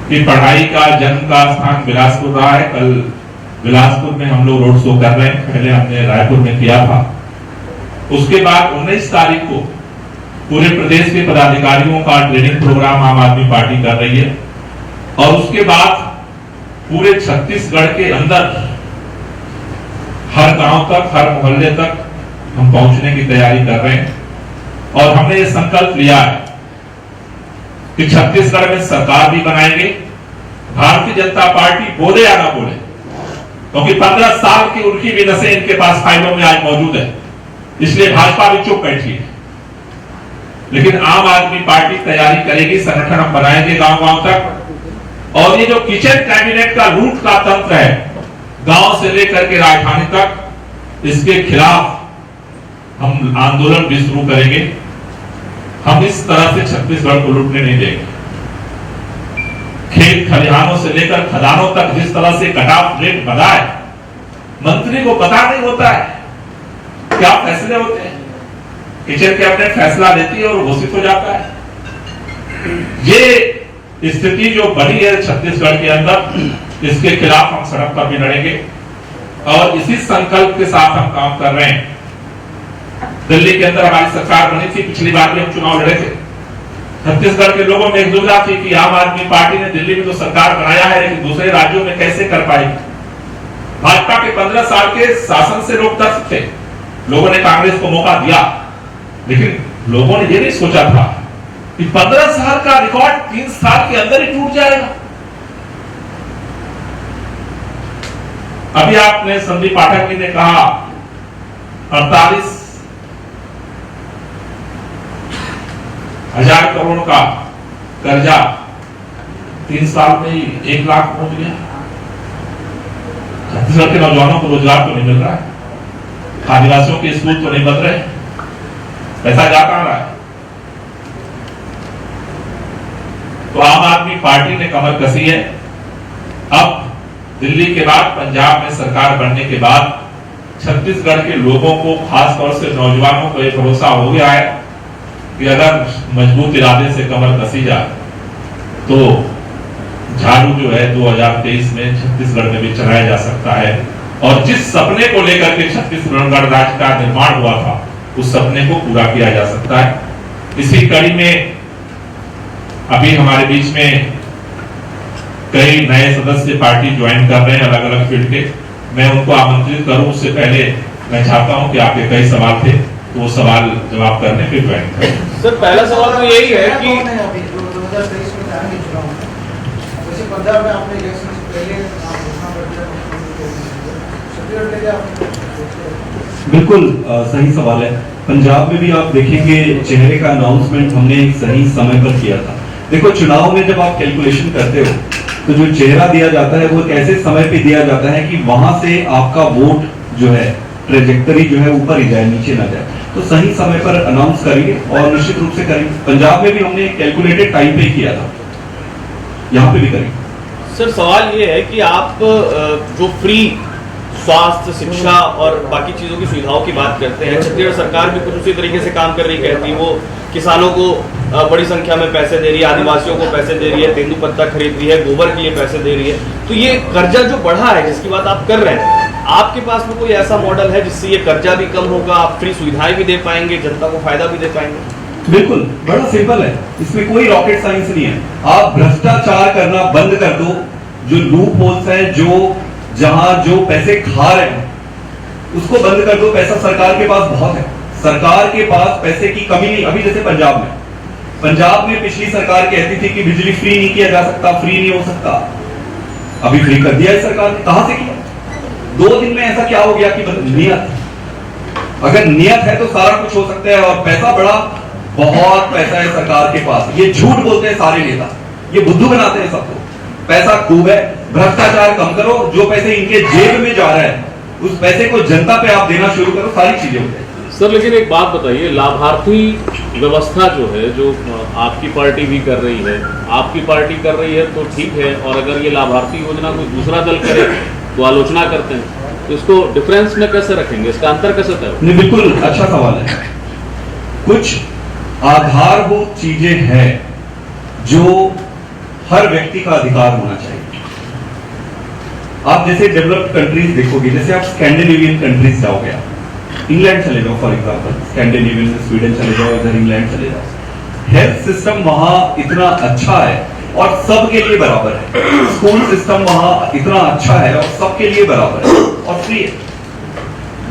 की पढ़ाई का जन्म का स्थान बिलासपुर रहा है। कल बिलासपुर में हम लोग रोड शो कर रहे हैं, पहले हमने रायपुर में किया था। उसके बाद 19 तारीख को पूरे प्रदेश के पदाधिकारियों का ट्रेनिंग प्रोग्राम आम आदमी पार्टी कर रही है और उसके बाद पूरे छत्तीसगढ़ के अंदर हर गांव तक, हर मोहल्ले तक हम पहुंचने की तैयारी कर रहे हैं। और हमने ये संकल्प लिया है कि छत्तीसगढ़ में सरकार भी बनाएंगे। भारतीय जनता पार्टी बोले या ना बोले, क्योंकि 15 साल की उनकी भी नसें इनके पास फाइलों में आज मौजूद है, इसलिए भाजपा भी चुप बैठी है। लेकिन आम आदमी पार्टी तैयारी करेगी, संगठन हम बनाएंगे गांव गांव तक। और ये जो किचन कैबिनेट का रूट का तंत्र है, गांव से लेकर के राजधानी तक इसके खिलाफ हम आंदोलन भी शुरू करेंगे। हम इस तरह से छत्तीसगढ़ को लूटने नहीं देंगे। खेत खलिहानों से लेकर खदानों तक जिस तरह से कट ऑफ रेट बना है, मंत्री को पता नहीं होता है क्या फैसले होते हैं। किचन कैबिनेट फैसला लेती है और घोषित हो जाता है। ये स्थिति जो बनी है छत्तीसगढ़ के अंदर, इसके खिलाफ हम सड़क पर भी लड़ेंगे और इसी संकल्प के साथ हम काम कर रहे हैं। दिल्ली के अंदर हमारी सरकार बनी थी, पिछली बार भी हम चुनाव लड़े थे। छत्तीसगढ़ के लोगों में एक दुविधा थी कि आम आदमी पार्टी ने दिल्ली में तो सरकार बनाया है, लेकिन दूसरे राज्यों में कैसे कर पाएगी। भाजपा के 15 साल के शासन से लोग त्रस्त थे। लोगों ने कांग्रेस को मौका दिया, लेकिन लोगों ने ये नहीं सोचा था कि 15 साल का रिकॉर्ड 3 साल के अंदर ही टूट जाएगा। अभी आपने संदीप पाठक जी ने कहा 48,000 करोड़ का कर्जा 3 साल में ही 1 लाख पहुंच गया। छत्तीसगढ़ के नौजवानों को रोजगार तो नहीं मिल रहा है, आदिवासियों के स्कूल तो नहीं बन रहे, पैसा जा कहां रहा है। तो आम आदमी पार्टी ने कमर कसी है। अब दिल्ली के बाद पंजाब में सरकार बनने के बाद छत्तीसगढ़ के लोगों को, खासतौर से नौजवानों को, यह भरोसा हो गया है कि अगर मजबूत इरादे से कमर कसी जाए तो झाड़ू जो है 2023 में छत्तीसगढ़ में भी चलाया जा सकता है। और जिस सपने को लेकर के छत्तीसगढ़ राज्य का निर्माण हुआ था, उस सपने को पूरा किया जा सकता है। इसी कड़ी में अभी हमारे बीच में कई नए सदस्य पार्टी ज्वाइन कर रहे हैं अलग अलग फील्ड के। मैं उनको आमंत्रित करूं उससे पहले मैं चाहता हूं कि आपके कई सवाल थे, तो वो सवाल जवाब करने फिर ज्वाइन करें। सर, पहला सवाल तो यही है कि 2023 में आएंगे चुनाव में, वैसे पंजाब में आपने इलेक्शन से पहले घोषणा कर दिया, छत्तीसगढ़ के लिए आपने बिल्कुल सही सवाल है। पंजाब में भी आप देखेंगे चेहरे का अनाउंसमेंट हमने एक सही समय पर किया था। देखो, चुनाव में जब आप कैलकुलेशन करते हो तो जो चेहरा दिया जाता है वो एक ऐसे समय पे दिया जाता है कि वहां से आपका वोट जो है, ट्रेजेक्टरी जो है ऊपर ही जाए, नीचे ना जाए। तो सही समय पर अनाउंस करेंगे और निश्चित रूप से करेंगे। पंजाब में भी हमने कैलकुलेटेड टाइम पे किया था, यहाँ पे भी करेंगे। सर, सवाल ये है कि आप जो फ्री स्वास्थ्य, शिक्षा और बाकी चीजों की सुविधाओं की बात करते हैं, छत्तीसगढ़ सरकार भी कुछ उसी तरीके से काम कर रही कहती है। वो किसानों को बड़ी संख्या में पैसे दे रही है, आदिवासियों को पैसे दे रही है, तेंदुपत्ता खरीद रही है, गोबर के लिए पैसे दे रही है। तो ये कर्जा जो बढ़ा है जिसकी बात आप कर रहे हैं, आपके पास में कोई ऐसा मॉडल है जिससे ये कर्जा भी कम होगा, आप फ्री सुविधाएं भी दे पाएंगे, जनता को फायदा भी दे पाएंगे? बिल्कुल, बड़ा सिंपल है, इसमें कोई रॉकेट साइंस नहीं है। आप भ्रष्टाचार करना बंद कर दो। जो लूप होल्स है, जो जहां जो पैसे खा रहे हैं उसको बंद कर दो। पैसा सरकार के पास बहुत है, सरकार के पास पैसे की कमी नहीं। अभी जैसे पंजाब में पिछली सरकार कहती थी कि बिजली फ्री नहीं किया जा सकता, फ्री नहीं हो सकता, अभी फ्री कर दिया है सरकार ने। कहां से किया? 2 दिन में ऐसा क्या हो गया कि नियत, अगर नियत है तो सारा कुछ हो सकता है। और पैसा बड़ा, बहुत पैसा है सरकार के पास। ये झूठ बोलते हैं सारे नेता, ये बुद्धू बनाते हैं सबको। पैसा खूब है, भ्रष्टाचार कम करो, जो पैसे इनके जेब में जा रहा है उस पैसे को जनता पे आप देना शुरू करो, सारी चीजें हो जाएगी। सर, लेकिन एक बात बताइए, लाभार्थी व्यवस्था जो है, जो आपकी पार्टी भी कर रही है, आपकी पार्टी कर रही है तो ठीक है, और अगर ये लाभार्थी योजना कोई दूसरा दल करे तो आलोचना करते हैं, तो इसको डिफरेंस में कैसे रखेंगे, इसका अंतर कैसे तय होगा? नहीं, बिल्कुल अच्छा सवाल है। कुछ आधारभूत चीजें हैं जो हर व्यक्ति का अधिकार होना चाहिए। आप जैसे डेवलप्ड कंट्रीज देखोगे, जैसे आप स्कैंडिनेवियन कंट्रीज जाओगे, आप इंग्लैंड चले जाओ फॉर एग्जांपल, स्कैंडिनेवियन में स्वीडन चले जाओ, इधर इंग्लैंड चले जाओ, हेल्थ सिस्टम वहां इतना अच्छा है और सबके लिए बराबर है। स्कूल सिस्टम वहां इतना अच्छा है और सबके लिए बराबर है और फ्री है।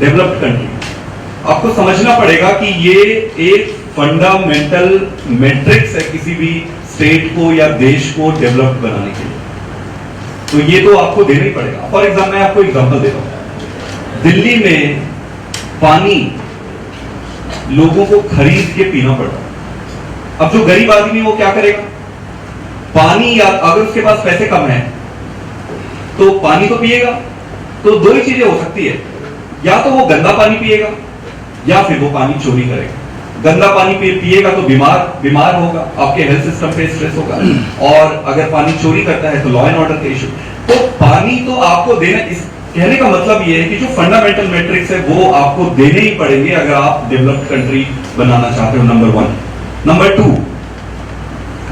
डेवलप्ड कंट्री, आपको समझना पड़ेगा कि ये एक फंडामेंटल मैट्रिक्स है किसी भी स्टेट को या देश को डेवलप बनाने के लिए, तो ये तो आपको देना ही पड़ेगा। फॉर एग्जाम्पल, मैं आपको एग्जांपल देता हूं। दिल्ली में पानी लोगों को खरीद के पीना पड़ रहा है। अब जो गरीब आदमी वो क्या करेगा? पानी, या अगर उसके पास पैसे कम है तो पानी तो पिएगा, तो दो ही चीजें हो सकती है, या तो वो गंदा पानी पिएगा या फिर वो पानी चोरी करेगा। गंदा पानी पिएगा तो बीमार होगा, आपके हेल्थ सिस्टम पे स्ट्रेस होगा, और अगर पानी चोरी करता है तो लॉ एंड ऑर्डर के इशू। तो पानी तो आपको देना, इस कहने का मतलब ये है कि जो फंडामेंटल मैट्रिक्स है वो आपको देने ही पड़ेंगे अगर आप डेवलप्ड कंट्री बनाना चाहते हो। नंबर 1। नंबर 2,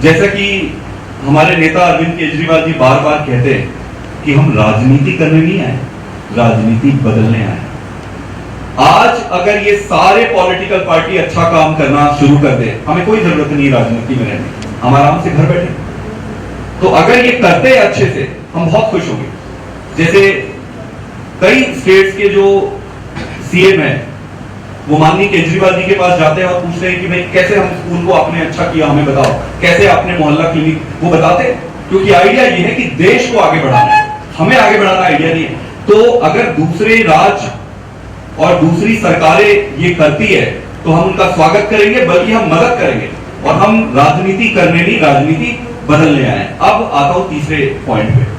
जैसा कि हमारे नेता अरविंद केजरीवाल जी बार बार कहते हैं कि हम राजनीति करने नहीं आए, राजनीति बदलने आए। आज अगर ये सारे पॉलिटिकल पार्टी अच्छा काम करना शुरू कर दे, हमें कोई जरूरत नहीं राजनीति में रहने, हम आराम से घर बैठे। तो अगर ये करते हैं अच्छे से, हम बहुत खुश होंगे। जैसे कई स्टेट्स के जो सीएम है वो माननीय केजरीवाल जी के पास जाते हैं और पूछते हैं कि भाई कैसे हम स्कूल को आपने अच्छा किया, हमें बताओ, कैसे आपने मोहल्ला क्लिनिक, वो बताते हैं। क्योंकि आइडिया ये है कि देश को आगे बढ़ाना है, हमें आगे बढ़ाना आइडिया नहीं है। तो अगर दूसरे राज्य और दूसरी सरकारें ये करती है तो हम उनका स्वागत करेंगे, बल्कि हम मदद करेंगे, और हम राजनीति करने नहीं, राजनीति बदलने आए। अब आता हूं तीसरे पॉइंट पे।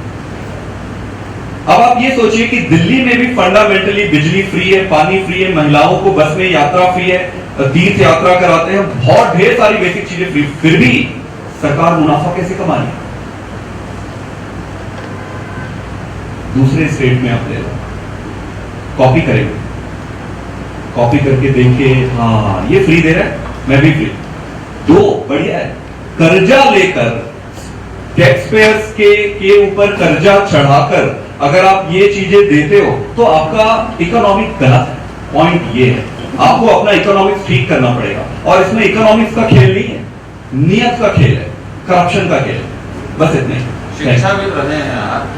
अब आप ये सोचिए कि दिल्ली में भी फंडामेंटली बिजली फ्री है, पानी फ्री है, महिलाओं को बस में यात्रा फ्री है, तीर्थ यात्रा कराते हैं, बहुत ढेर सारी बेसिक चीजें फ्री, फिर भी सरकार मुनाफा कैसे कमा रही है? दूसरे स्टेट में आप ले लो, कॉपी करेंगे, कॉपी करके देखिए, हाँ ये फ्री दे रहा है, मैं भी फ्री। दो बढ़िया है, कर्जा लेकर टैक्स पेयर्स के ऊपर कर्जा चढ़ाकर अगर आप ये चीजें देते हो तो आपका इकोनॉमिक गलत है। पॉइंट ये है, आपको अपना इकोनॉमिक्स ठीक करना पड़ेगा, और इसमें इकोनॉमिक्स का खेल नहीं है, नियत का खेल है, करप्शन का खेल है। बस इतने शिक्षाविद रहे हैं आप,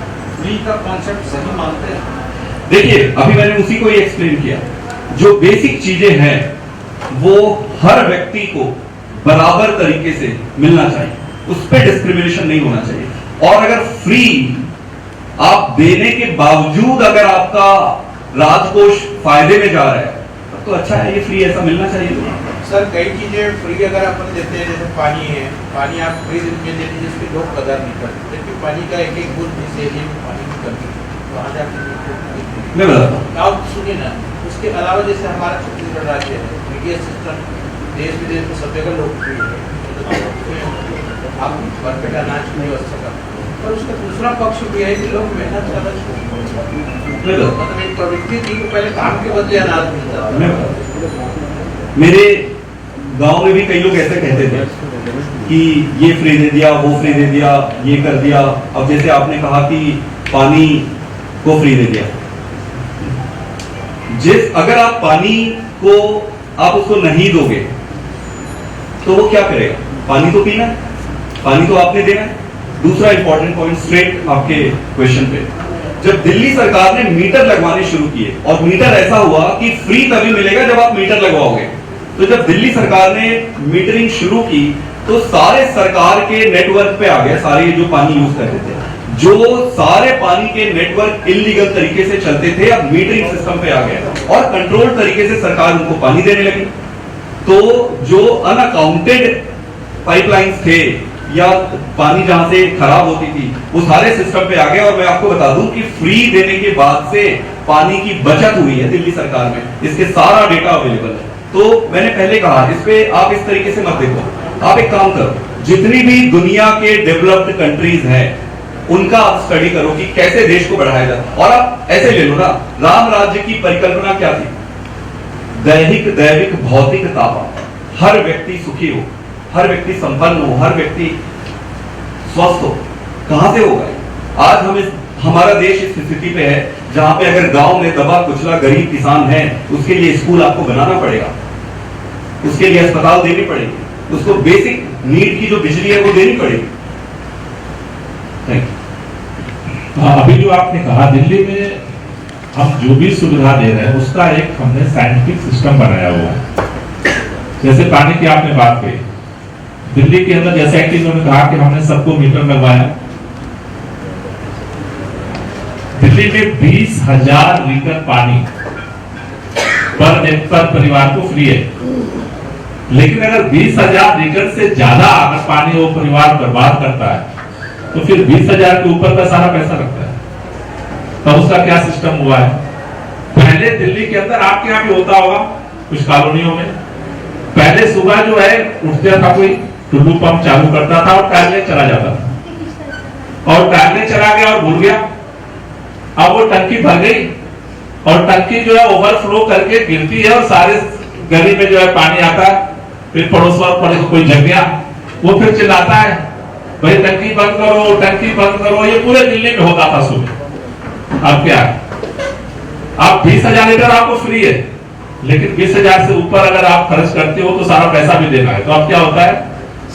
फ्री का कॉन्सेप्ट सही मानते हैं? देखिए, अभी मैंने उसी को ही एक्सप्लेन किया। जो बेसिक चीजें हैं वो हर व्यक्ति को बराबर तरीके से मिलना चाहिए, उस पर डिस्क्रिमिनेशन नहीं होना चाहिए। और अगर फ्री आप देने के बावजूद अगर आपका राजकोष फायदे में जा रहा है तब तो अच्छा है, ये फ्री ऐसा मिलना चाहिए। सर कई चीजें फ्री अगर अपन देते हैं, जैसे पानी है, पानी आप फ्री में देते हैं जिसकी लोग कदर नहीं करते, जबकि पानी का एक एक बूंद जिस एरिया में पानी की कमी है वहां जाकर मैं बताता हूं। आप सुनिए ना, उसके अलावा जैसे हमारा छत्तीसगढ़ राज्य है, मीडिया सिस्टम देश विदेश में सब जगह लोकप्रिय है, आप भरपेट अनाज की व्यवस्था करते हैं, पर उसका दूसरा पक्ष भी है कि लोग मेहनत ज्यादा मतलब एक प्रवृत्ति थी कि पहले काम के बदले अनाज मिलता था। मेरे गांव में भी कई लोग ऐसे कहते थे कि ये फ्री दे दिया, वो फ्री दे दिया, ये कर दिया। अब जैसे आपने कहा कि पानी को फ्री दे दिया, अगर आप पानी को आप उसको नहीं दोगे तो वो क्या करेगा? पानी तो पीना है, पानी तो आपने देना है। दूसरा इंपॉर्टेंट पॉइंट स्ट्रेट आपके क्वेश्चन पे, जब दिल्ली सरकार ने मीटर लगवाने शुरू किए, और मीटर ऐसा हुआ कि फ्री तभी मिलेगा जब आप मीटर लगवाओगे, तो जब दिल्ली सरकार ने मीटरिंग शुरू की तो सारे सरकार के नेटवर्क पे आ गया, सारे जो पानी यूज करते थे, जो सारे पानी के नेटवर्क इलीगल तरीके से चलते थे, अब मीटरिंग सिस्टम पे आ गया और कंट्रोल तरीके से सरकार उनको पानी देने लगी। तो जो अनअकाउंटेड पाइपलाइंस थे या पानी जहां से खराब होती थी वो सारे सिस्टम पे आ गए। और मैं आपको बता दूं कि फ्री देने के बाद से पानी की बचत हुई है दिल्ली सरकार में, इसके सारा डेटा अवेलेबल है। तो मैंने पहले कहा, इस पे आप इस तरीके से मत देखो, आप एक काम करो, जितनी भी दुनिया के डेवलप्ड कंट्रीज हैं उनका आप स्टडी करो कि कैसे देश को बढ़ाया जाए। और आप ऐसे ले लो ना, राम राज्य की परिकल्पना क्या थी? दैहिक दैविक भौतिक तापा, हर व्यक्ति सुखी हो, हर व्यक्ति संपन्न हो, हर व्यक्ति स्वस्थ हो। कहां से होगा? आज हमारा देश इस स्थिति पे है जहां पे अगर गांव में दबा कुचला गरीब किसान है, उसके लिए स्कूल आपको बनाना पड़ेगा, उसके लिए अस्पताल देनी पड़ेगी, उसको बेसिक नीड की जो बिजली है वो देनी पड़ेगी। Thank you. अभी जो आपने कहा, दिल्ली में हम जो भी सुविधा दे रहे हैं उसका एक हमने साइंटिफिक सिस्टम बनाया हुआ है। जैसे पानी की आपने बात कही, दिल्ली के अंदर जैसे कि उन्होंने कहा कि हमने सबको मीटर लगवाया, दिल्ली में 20,000 लीटर पानी पर परिवार को फ्री है। लेकिन अगर 20,000 लीटर से ज्यादा अगर पानी वो परिवार बर्बाद करता है तो फिर 20,000 के ऊपर का सारा पैसा लगता है। तो उसका क्या सिस्टम हुआ है? पहले दिल्ली के अंदर आपके यहाँ भी होता होगा कुछ कॉलोनियों में, पहले सुबह जो है उठता था कोई, टुल्लू पंप चालू करता था और टहलने चला जाता था, और टहलने चला गया और भूल गया। अब वो टंकी भर गई और टंकी जो है ओवरफ्लो करके गिरती है और सारे गली में जो है पानी आता है। फिर पड़ोस कोई जग गया, वो फिर चिल्लाता है भाई टंकी बंद करो, टंकी बंद करो। ये पूरे दिल्ली में होता था सुबह। अब क्या है, आप 20,000 लीटर आपको फ्री है, लेकिन 20,000 से ऊपर अगर आप खर्च करते हो तो सारा पैसा भी देना है। तो अब क्या होता है,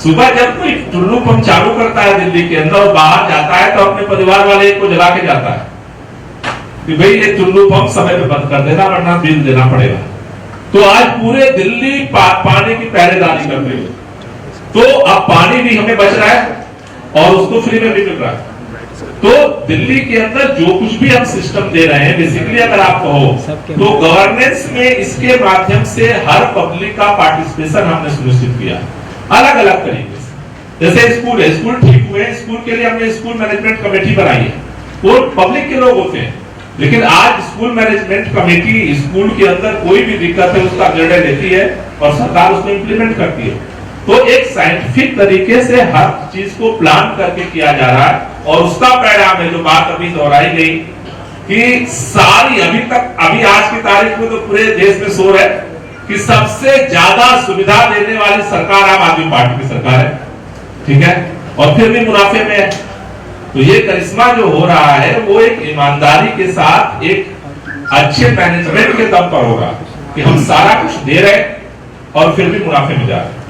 सुबह जब कोई टुल्लू पंप चालू करता है दिल्ली के अंदर और बाहर जाता है तो अपने परिवार वाले को जला के जाता है कि भाई ये टुल्लू पंप समय पे बंद कर देना वरना बिल देना पड़ेगा। तो आज पूरे दिल्ली पानी की पहरेदारी कर रही है। तो अब पानी भी हमें बच रहा है और उसको फ्री में भी मिल रहा है। तो दिल्ली के अंदर जो कुछ भी हम सिस्टम दे रहे हैं, बेसिकली अगर आप कहो तो गवर्नेंस में इसके माध्यम से हर पब्लिक का पार्टिसिपेशन हमने सुनिश्चित किया अलग अलग तरीके से। जैसे स्कूल है, स्कूल ठीक हुए, स्कूल के लिए हमने स्कूल मैनेजमेंट कमेटी बनाई है, वो पब्लिक के लोग होते हैं। लेकिन आज स्कूल मैनेजमेंट कमेटी स्कूल के अंदर कोई भी दिक्कत है उसका निर्णय लेती है और सरकार उसको इंप्लीमेंट करती है। तो एक साइंटिफिक तरीके से हर चीज को प्लान करके किया जा रहा है और उसका परिणाम है जो बात अभी दोहराई गई कि सारी अभी आज की तारीख में तो पूरे देश में शोर है कि सबसे ज्यादा सुविधा देने वाली सरकार आम आदमी पार्टी की सरकार है, ठीक है, और फिर भी मुनाफे में है। तो ये करिश्मा जो हो रहा है वो एक ईमानदारी के साथ एक अच्छे मैनेजमेंट के दम पर होगा कि हम सारा कुछ दे रहे और फिर भी मुनाफे में जा रहे।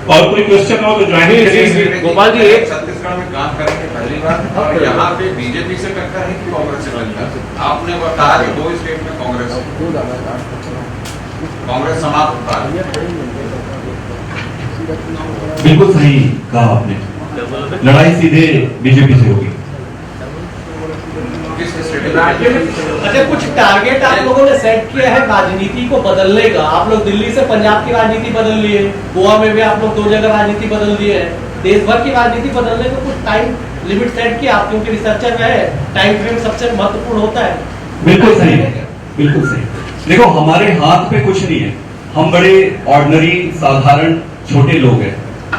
और कोई क्वेश्चन हो तो ज्वाइन करिए। गोपाल जी, एक छत्तीसगढ़ में काम करेंगे पहली बार और यहाँ पे बीजेपी से टक्कर है कि कांग्रेस से टक्कर? आपने बताया कि 2 स्टेट में कांग्रेस समाप्त होता है। बिल्कुल सही कहा आपने, लड़ाई सीधे बीजेपी से होगी। अच्छा, कुछ टारगेट आप लोगों ने सेट किया है राजनीति को बदलने का? आप लोग दिल्ली से पंजाब की राजनीति बदल लिए, गोवा में भी आप लोग 2 जगह राजनीति बदल दिए है, देश भर की राजनीति बदलने का कुछ टाइम लिमिट सेट किया आप? क्योंकि रिसर्चर में है, टाइम फ्रेम सबसे महत्वपूर्ण होता है। बिल्कुल सही है, बिल्कुल सही। देखो, हमारे हाथ पे कुछ नहीं है, हम बड़े ऑर्डिनरी साधारण छोटे लोग हैं।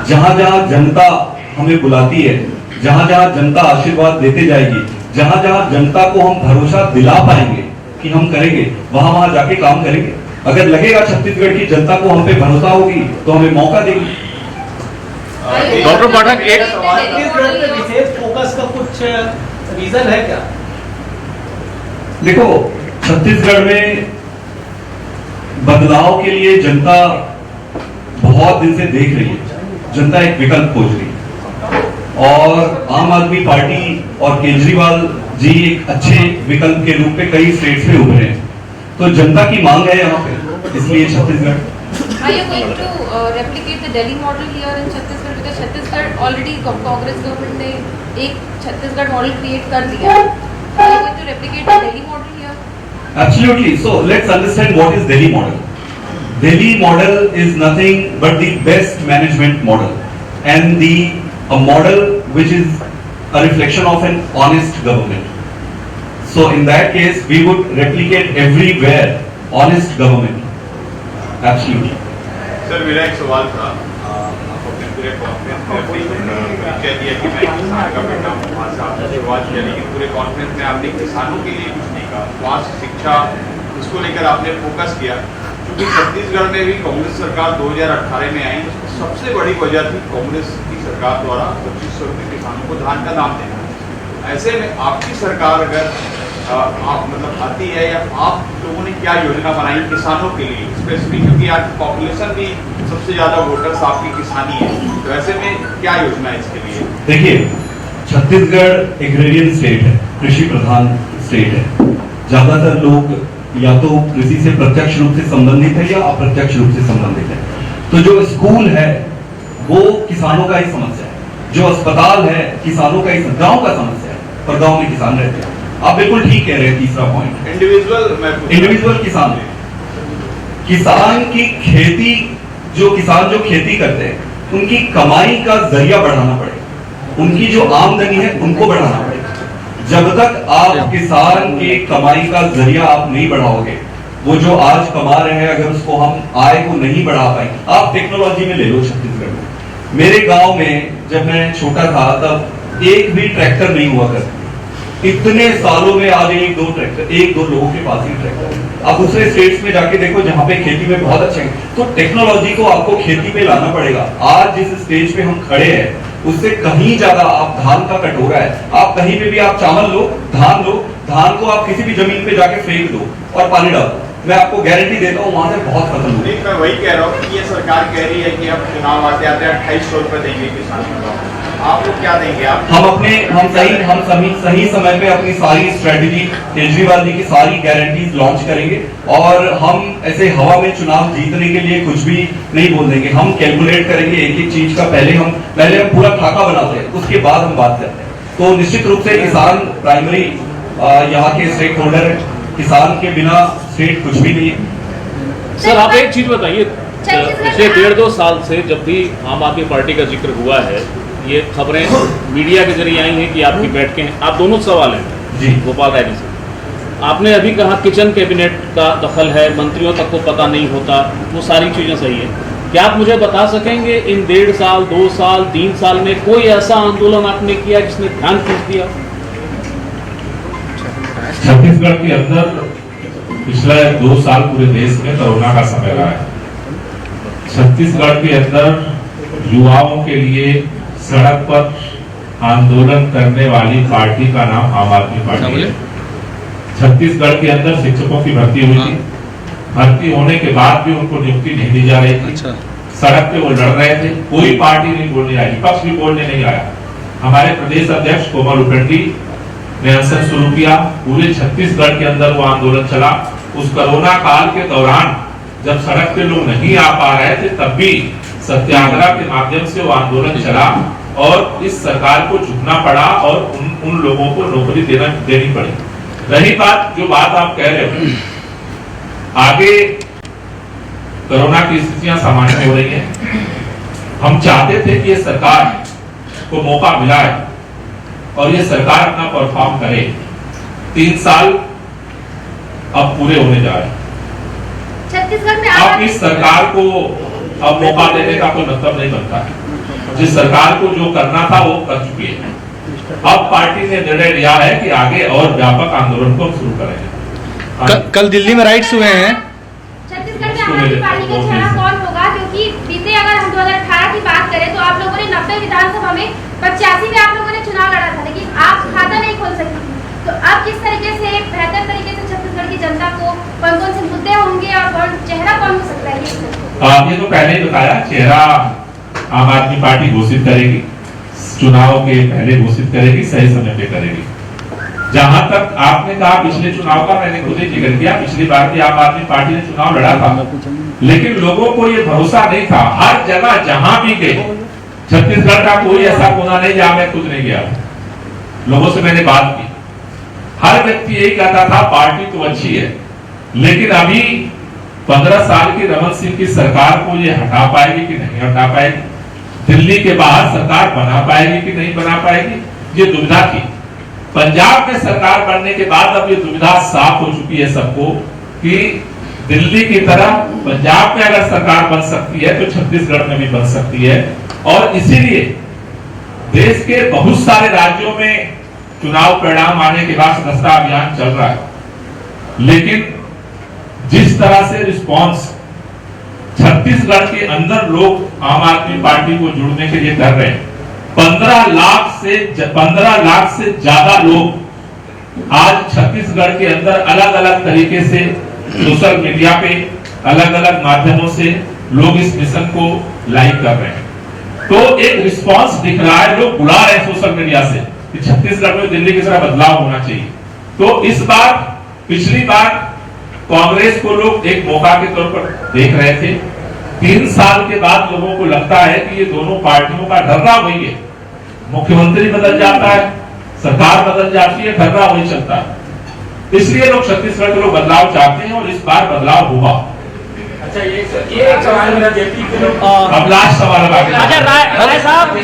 जहां जहां जनता हमें बुलाती है, जहां जहां जनता आशीर्वाद देते जाएगी, जहां जहां जनता को हम भरोसा दिला पाएंगे कि हम करेंगे, वहां वहां जाके काम करेंगे। अगर लगेगा छत्तीसगढ़ की जनता को हम पे भरोसा होगी तो हमें मौका देगी। डॉक्टर पाठक, एक छत्तीसगढ़ पे विशेष फोकस का कुछ रीजन है क्या? देखो, छत्तीसगढ़ में बदलाव के लिए जनता बहुत दिन से देख रही है, जनता एक विकल्प खोज रही है और आम आदमी पार्टी और केजरीवाल जी एक अच्छे विकल्प के रूप में कई स्टेट्स में उभरे हैं। तो जनता की मांग है यहाँ पे, इसलिए Chhattisgarh. Are you going to replicate the Delhi model here in Chhattisgarh? Because Chhattisgarh already Congress government ने एक छत्तीसगढ़ मॉडल क्रिएट कर दिया। Are you going to replicate the Delhi model here? Absolutely. So let's understand what is Delhi model. Delhi model is nothing but the best management model and a model which is a reflection of an honest government. So in that case, we would replicate everywhere honest government. Absolutely. Sir, मेरा एक सवाल था। आप अपने पूरे conference में परिचय दिया कि मैं किसान का बेटा हूँ, वहाँ से आपने शुरुआत किया, लेकिन पूरे कॉन्फ्रेंस में आपने किसानों के लिए कुछ नहीं कहा। स्वास्थ्य, शिक्षा, इसको लेकर आपने फोकस किया। क्योंकि छत्तीसगढ़ में भी कांग्रेस सरकार 2018 में आई, उसकी सबसे बड़ी वजह थी कांग्रेस की सरकार द्वारा 2500 रुपये किसानों को धान का दाम देना। ऐसे में आपकी सरकार अगर आप मतलब आती है या आप लोगों ने क्या योजना बनाई किसानों के लिए स्पेसिफिक, क्योंकि आज पॉपुलेशन भी सबसे ज्यादा वोटर्स आपकी किसानी है, तो ऐसे में क्या योजना है इसके लिए? देखिए, छत्तीसगढ़ एग्रेरियन स्टेट है, कृषि प्रधान स्टेट है। ज्यादातर लोग या तो कृषि से प्रत्यक्ष रूप से संबंधित है या अप्रत्यक्ष रूप से संबंधित है। तो जो स्कूल है वो किसानों का ही समस्या है, जो अस्पताल है किसानों का ही, गांव का समस्या है, पर गांव में किसान रहते हैं। आप बिल्कुल ठीक कह रहे हैं। तीसरा पॉइंट, इंडिविजुअल किसान की खेती, किसान जो खेती करते हैं उनकी कमाई का जरिया बढ़ाना पड़ेगा, उनकी जो आमदनी है उनको बढ़ाना पड़ेगा। जब तक आप किसान की कमाई का जरिया आप नहीं बढ़ाओगे, वो जो आज कमा रहे हैं अगर उसको हम आय को नहीं बढ़ा पाएंगे, आप टेक्नोलॉजी में ले लो छत्तीसगढ़ में। मेरे गांव में जब मैं छोटा था तब एक भी ट्रैक्टर नहीं हुआ करता। इतने सालों में आज एक दो लोगों के पास ही ट्रैक्टर है। आप दूसरे स्टेट्स में जाके देखो जहां पे खेती में बहुत अच्छे हैं। तो टेक्नोलॉजी को आपको खेती पे लाना पड़ेगा। आज जिस स्टेज पे हम खड़े हैं उससे कहीं ज्यादा आप धान का कटोरा है, आप कहीं पे भी आप चावल लो, धान को आप किसी भी जमीन पे जाके फेंक दो और पानी डालो, मैं आपको गारंटी देता हूँ वहां से बहुत खत्म होगी। मैं वही कह रहा हूँ कि ये सरकार कह रही है कि अब चुनाव आते आते 2800 रुपए देंगे किसानों को, आप लोग क्या देंगे? आप हम सही समय पे अपनी सारी स्ट्रेटेजी, केजरीवाल जी की सारी गारंटीज लॉन्च करेंगे और हम ऐसे हवा में चुनाव जीतने के लिए कुछ भी नहीं बोल देंगे। हम कैलकुलेट करेंगे एक एक चीज का, पहले हम पूरा खाका बनाते हैं, उसके बाद हम बात करते हैं। तो निश्चित रूप से किसान प्राइमरी यहाँ के स्टेक होल्डर है, किसान के बिना स्टेट कुछ भी नहीं है। सर आप एक चीज बताइए, पिछले 1.5-2 साल से जब भी आम आदमी पार्टी का जिक्र हुआ है, ये खबरें मीडिया के जरिए आई हैं कि आपकी बैठकें, आप दोनों सवाल हैं जी गोपाल राय जी से। आपने अभी कहा किचन कैबिनेट का दखल है, मंत्रियों तक को पता नहीं होता, वो सारी चीजें सही है। क्या आप मुझे बता सकेंगे इन 1.5 साल, 2 साल, 3 साल में कोई ऐसा आंदोलन आपने किया जिसने ध्यान खींच दिया? छत्तीसगढ़ के अंदर पिछले 2 साल पूरे देश में कोरोना का समय रहा है। छत्तीसगढ़ के अंदर युवाओं के लिए सड़क पर आंदोलन करने वाली पार्टी का नाम आम आदमी पार्टी है। छत्तीसगढ़ के अंदर शिक्षकों की भर्ती हुई थी, भर्ती होने के बाद भी उनको नियुक्ति नहीं दी जा रही थी। सड़क पे वो लड़ रहे थे, कोई पार्टी नहीं बोलने आई, विपक्ष भी बोलने नहीं आया। हमारे प्रदेश अध्यक्ष कोमल उपेंद्री ने अनशन शुरू किया, पूरे छत्तीसगढ़ के अंदर वो आंदोलन चला। उस कोरोना काल के दौरान जब सड़क पे लोग नहीं आ पा रहे थे तब भी सत्याग्रह के माध्यम से वो आंदोलन चला और इस सरकार को झुकना पड़ा और उन लोगों को नौकरी देनी पड़ी। रही बात जो बात आप कह रहे हो, आगे कोरोना की स्थितियां सामान्य हो रही हैं। हम चाहते थे कि ये सरकार को मौका मिला है और ये सरकार अपना परफॉर्म करे। 3 साल अब पूरे होने जा रहे हैं। छत्तीसगढ़ में अब इस सरकार को अब मौका देने का कोई मतलब नहीं बनता है। जिस सरकार को जो करना था वो कर चुकी है। अब पार्टी ने निर्णय लिया है कि आगे और व्यापक आंदोलन को शुरू करेंगे। कल दिल्ली में राइट्स हुए हैं। छत्तीसगढ़ में आम आदमी पार्टी का चेहरा कौन होगा? क्योंकि बीते अगर हम 2018 की बात करें तो आप लोगों ने 90 विधानसभा में 85 में आप लोगों ने चुनाव लड़ा था, लेकिन आप खाता नहीं खोल सकी। तो अब किस तरीके से बेहतर तरीके से छत्तीसगढ़ की जनता को कौन कौन से मुद्दे होंगे और चेहरा कौन हो सकता है? ये तो पहले ही बताया, चेहरा आम आदमी पार्टी घोषित करेगी, चुनाव के पहले घोषित करेगी, सही समय पे करेगी। जहां तक आपने कहा पिछले चुनाव का, मैंने खुद ही जिक्र किया, पिछली बार भी आम आदमी पार्टी ने चुनाव लड़ा था, लेकिन लोगों को ये भरोसा नहीं था। हर जगह जहां भी गए, छत्तीसगढ़ का कोई ऐसा कोना नहीं जहां मैं खुद नहीं गया। लोगों से मैंने बात की, हर व्यक्ति यही कहता था पार्टी तो अच्छी है, लेकिन अभी 15 साल की रमन सिंह की सरकार को ये हटा पाएगी कि नहीं हटा पाएगी, दिल्ली के बाहर सरकार बना पाएगी कि नहीं बना पाएगी, ये दुविधा थी। पंजाब में सरकार बनने के बाद अब ये दुविधा साफ हो चुकी है सबको कि दिल्ली की तरह पंजाब में अगर सरकार बन सकती है तो छत्तीसगढ़ में भी बन सकती है। और इसीलिए देश के बहुत सारे राज्यों में चुनाव परिणाम आने के बाद सदस्यता अभियान चल रहा है, लेकिन जिस तरह से रिस्पांस छत्तीसगढ़ के अंदर लोग आम आदमी पार्टी को जुड़ने के लिए कर रहे हैं, 15 लाख से ज्यादा लोग आज छत्तीसगढ़ के अंदर अलग अलग तरीके से सोशल मीडिया पे अलग अलग माध्यमों से लोग इस मिशन को लाइक कर रहे हैं। तो एक रिस्पांस दिख रहा है, लोग बुला रहे हैं सोशल मीडिया से कि छत्तीसगढ़ में दिल्ली की तरह बदलाव होना चाहिए। तो इस बार, पिछली बार कांग्रेस को लोग एक मौका के तौर पर देख रहे थे। 3 साल के बाद लोगों को लगता है कि ये दोनों पार्टियों का ढर्रा वही है, मुख्यमंत्री बदल जाता है, सरकार बदल जाती है, ढर्रा वही चलता है। इसलिए लोग छत्तीसगढ़ के लोग बदलाव चाहते हैं और इस बार बदलाव होगा। अच्छा, ये एक सवाल मेरा जेपी के लोग अब लास्ट सवाल अच्छा राय साहब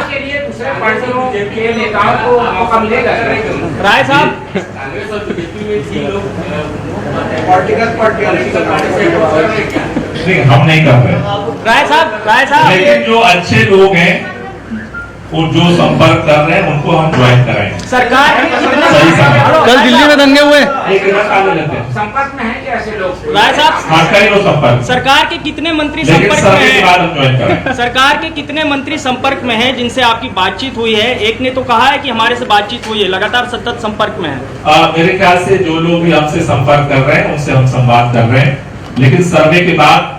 के लिए दूसरे पार्टियों के नेताओं को मौका मिलेगा। राय साहब, कांग्रेस और बीजेपी में जी लोग पॉलिटिकल पार्टी नहीं, हम नहीं कर रहे, राय साहब लेकिन जो अच्छे लोग हैं वो जो संपर्क कर रहे हैं उनको हम ज्वाइन कराएंगे। सरकार के कितने सही समय। कल दिल्ली में दंगे हुए, एक मिनट आगे लेते हैं। संपर्क में है क्या ऐसे लोग? राय साहब, हाँ, कई लोग संपर्क, सरकार के कितने मंत्री लेकिन संपर्क में सर्वे के बाद हैं? हम ज्वाइन कराएंगे। सरकार के कितने मंत्री संपर्क में हैं जिनसे आपकी बातचीत हुई है? एक ने तो कहा है कि हमारे से बातचीत हुई है, लगातार सतत संपर्क में है। मेरे ख्याल से जो लोग भी हमसे संपर्क कर रहे हैं उनसे हम संवाद कर रहे हैं, लेकिन सर्वे के बाद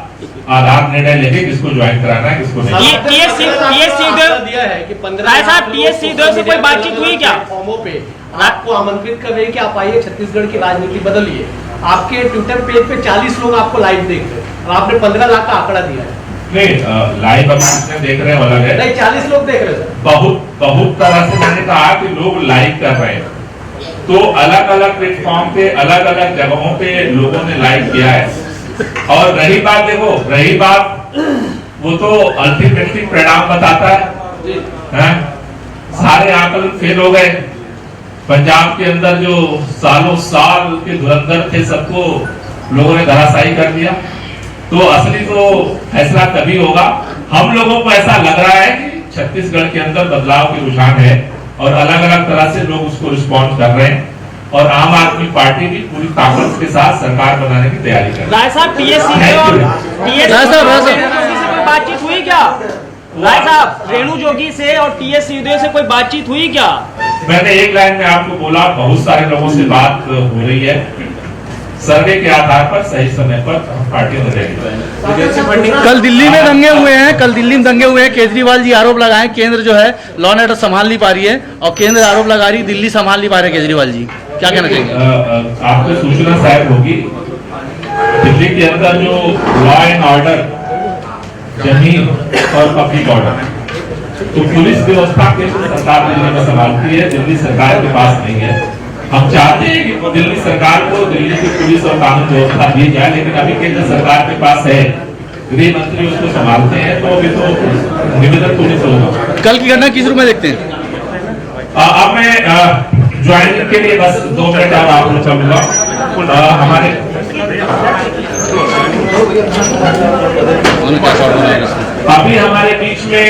आधार निर्णय लेंगे किसको ज्वाइन कराना है किसको नहीं। दिया है कि 15 राय साहब, टीएस सिंहदेव से कोई बातचीत हुई क्या? फॉर्मों पे आपको आमंत्रित कर रहे हैं कि आप आइए, छत्तीसगढ़ की राजनीति बदलिए। आपके ट्विटर पेज पे 40 लोग आपको लाइव देख रहे हैं और आपने 15 लाख का आंकड़ा दिया है। नहीं, लाइव अभी कितने देख रहे हैं अलग है, नहीं 40 लोग देख रहे हैं सर। बहुत तरह से मैंने कहा कि लोग लाइक कर रहे हैं, तो अलग अलग प्लेटफॉर्म पे अलग अलग जगहों पे लोगों ने लाइक किया है। और रही बात वो तो अल्टीमेटली परिणाम बताता है? सारे आंकलन फेल हो गए। पंजाब के अंदर जो सालों साल के धुरंधर थे सबको लोगों ने धराशायी कर दिया। तो असली तो फैसला तभी होगा। हम लोगों को ऐसा लग रहा है कि छत्तीसगढ़ के अंदर बदलाव की रुझान है और अलग अलग तरह से लोग उसको रिस्पॉन्ड कर रहे हैं, और आम आदमी पार्टी भी पूरी ताकत के साथ सरकार बनाने की तैयारी कर रही है। राय साहब, टीएस से कोई बातचीत हुई क्या? राय साहब, रेणु जोगी से और टीएस सिंहदेव से कोई बातचीत हुई क्या? मैंने एक लाइन में आपको बोला, बहुत सारे लोगों से बात हो रही है। सर्वे के आधार पर सही समय पर पार्टी बदलेगी। कल दिल्ली में दंगे हुए हैं, केजरीवाल जी आरोप लगाए केंद्र जो है लॉ एंड ऑर्डर संभाल नहीं पा रही है और केंद्र आरोप लगा रही दिल्ली संभाल नहीं पा रहे केजरीवाल जी, क्या कहना चाहेंगे? आपको सूचना शायद होगी, दिल्ली के अंदर जो लॉ एंड ऑर्डर, जमीन और पब्लिक ऑर्डर, तो पुलिस व्यवस्था केंद्र सरकार दिल्ली में संभालती है, दिल्ली सरकार के पास नहीं है। हम चाहते हैं कि दिल्ली सरकार को दिल्ली की पुलिस और कानून व्यवस्था दी जाए, लेकिन अभी केंद्र सरकार के पास है, गृह मंत्री उसको संभालते हैं, तो अभी तो निवेदन पुलिस होगा। कल की घटना किस रूप में देखते हैं? अब मैं ज्वाइनिंग के लिए बस 2 मिनट और आप लोग चलूंगा। हमारे अभी हमारे बीच में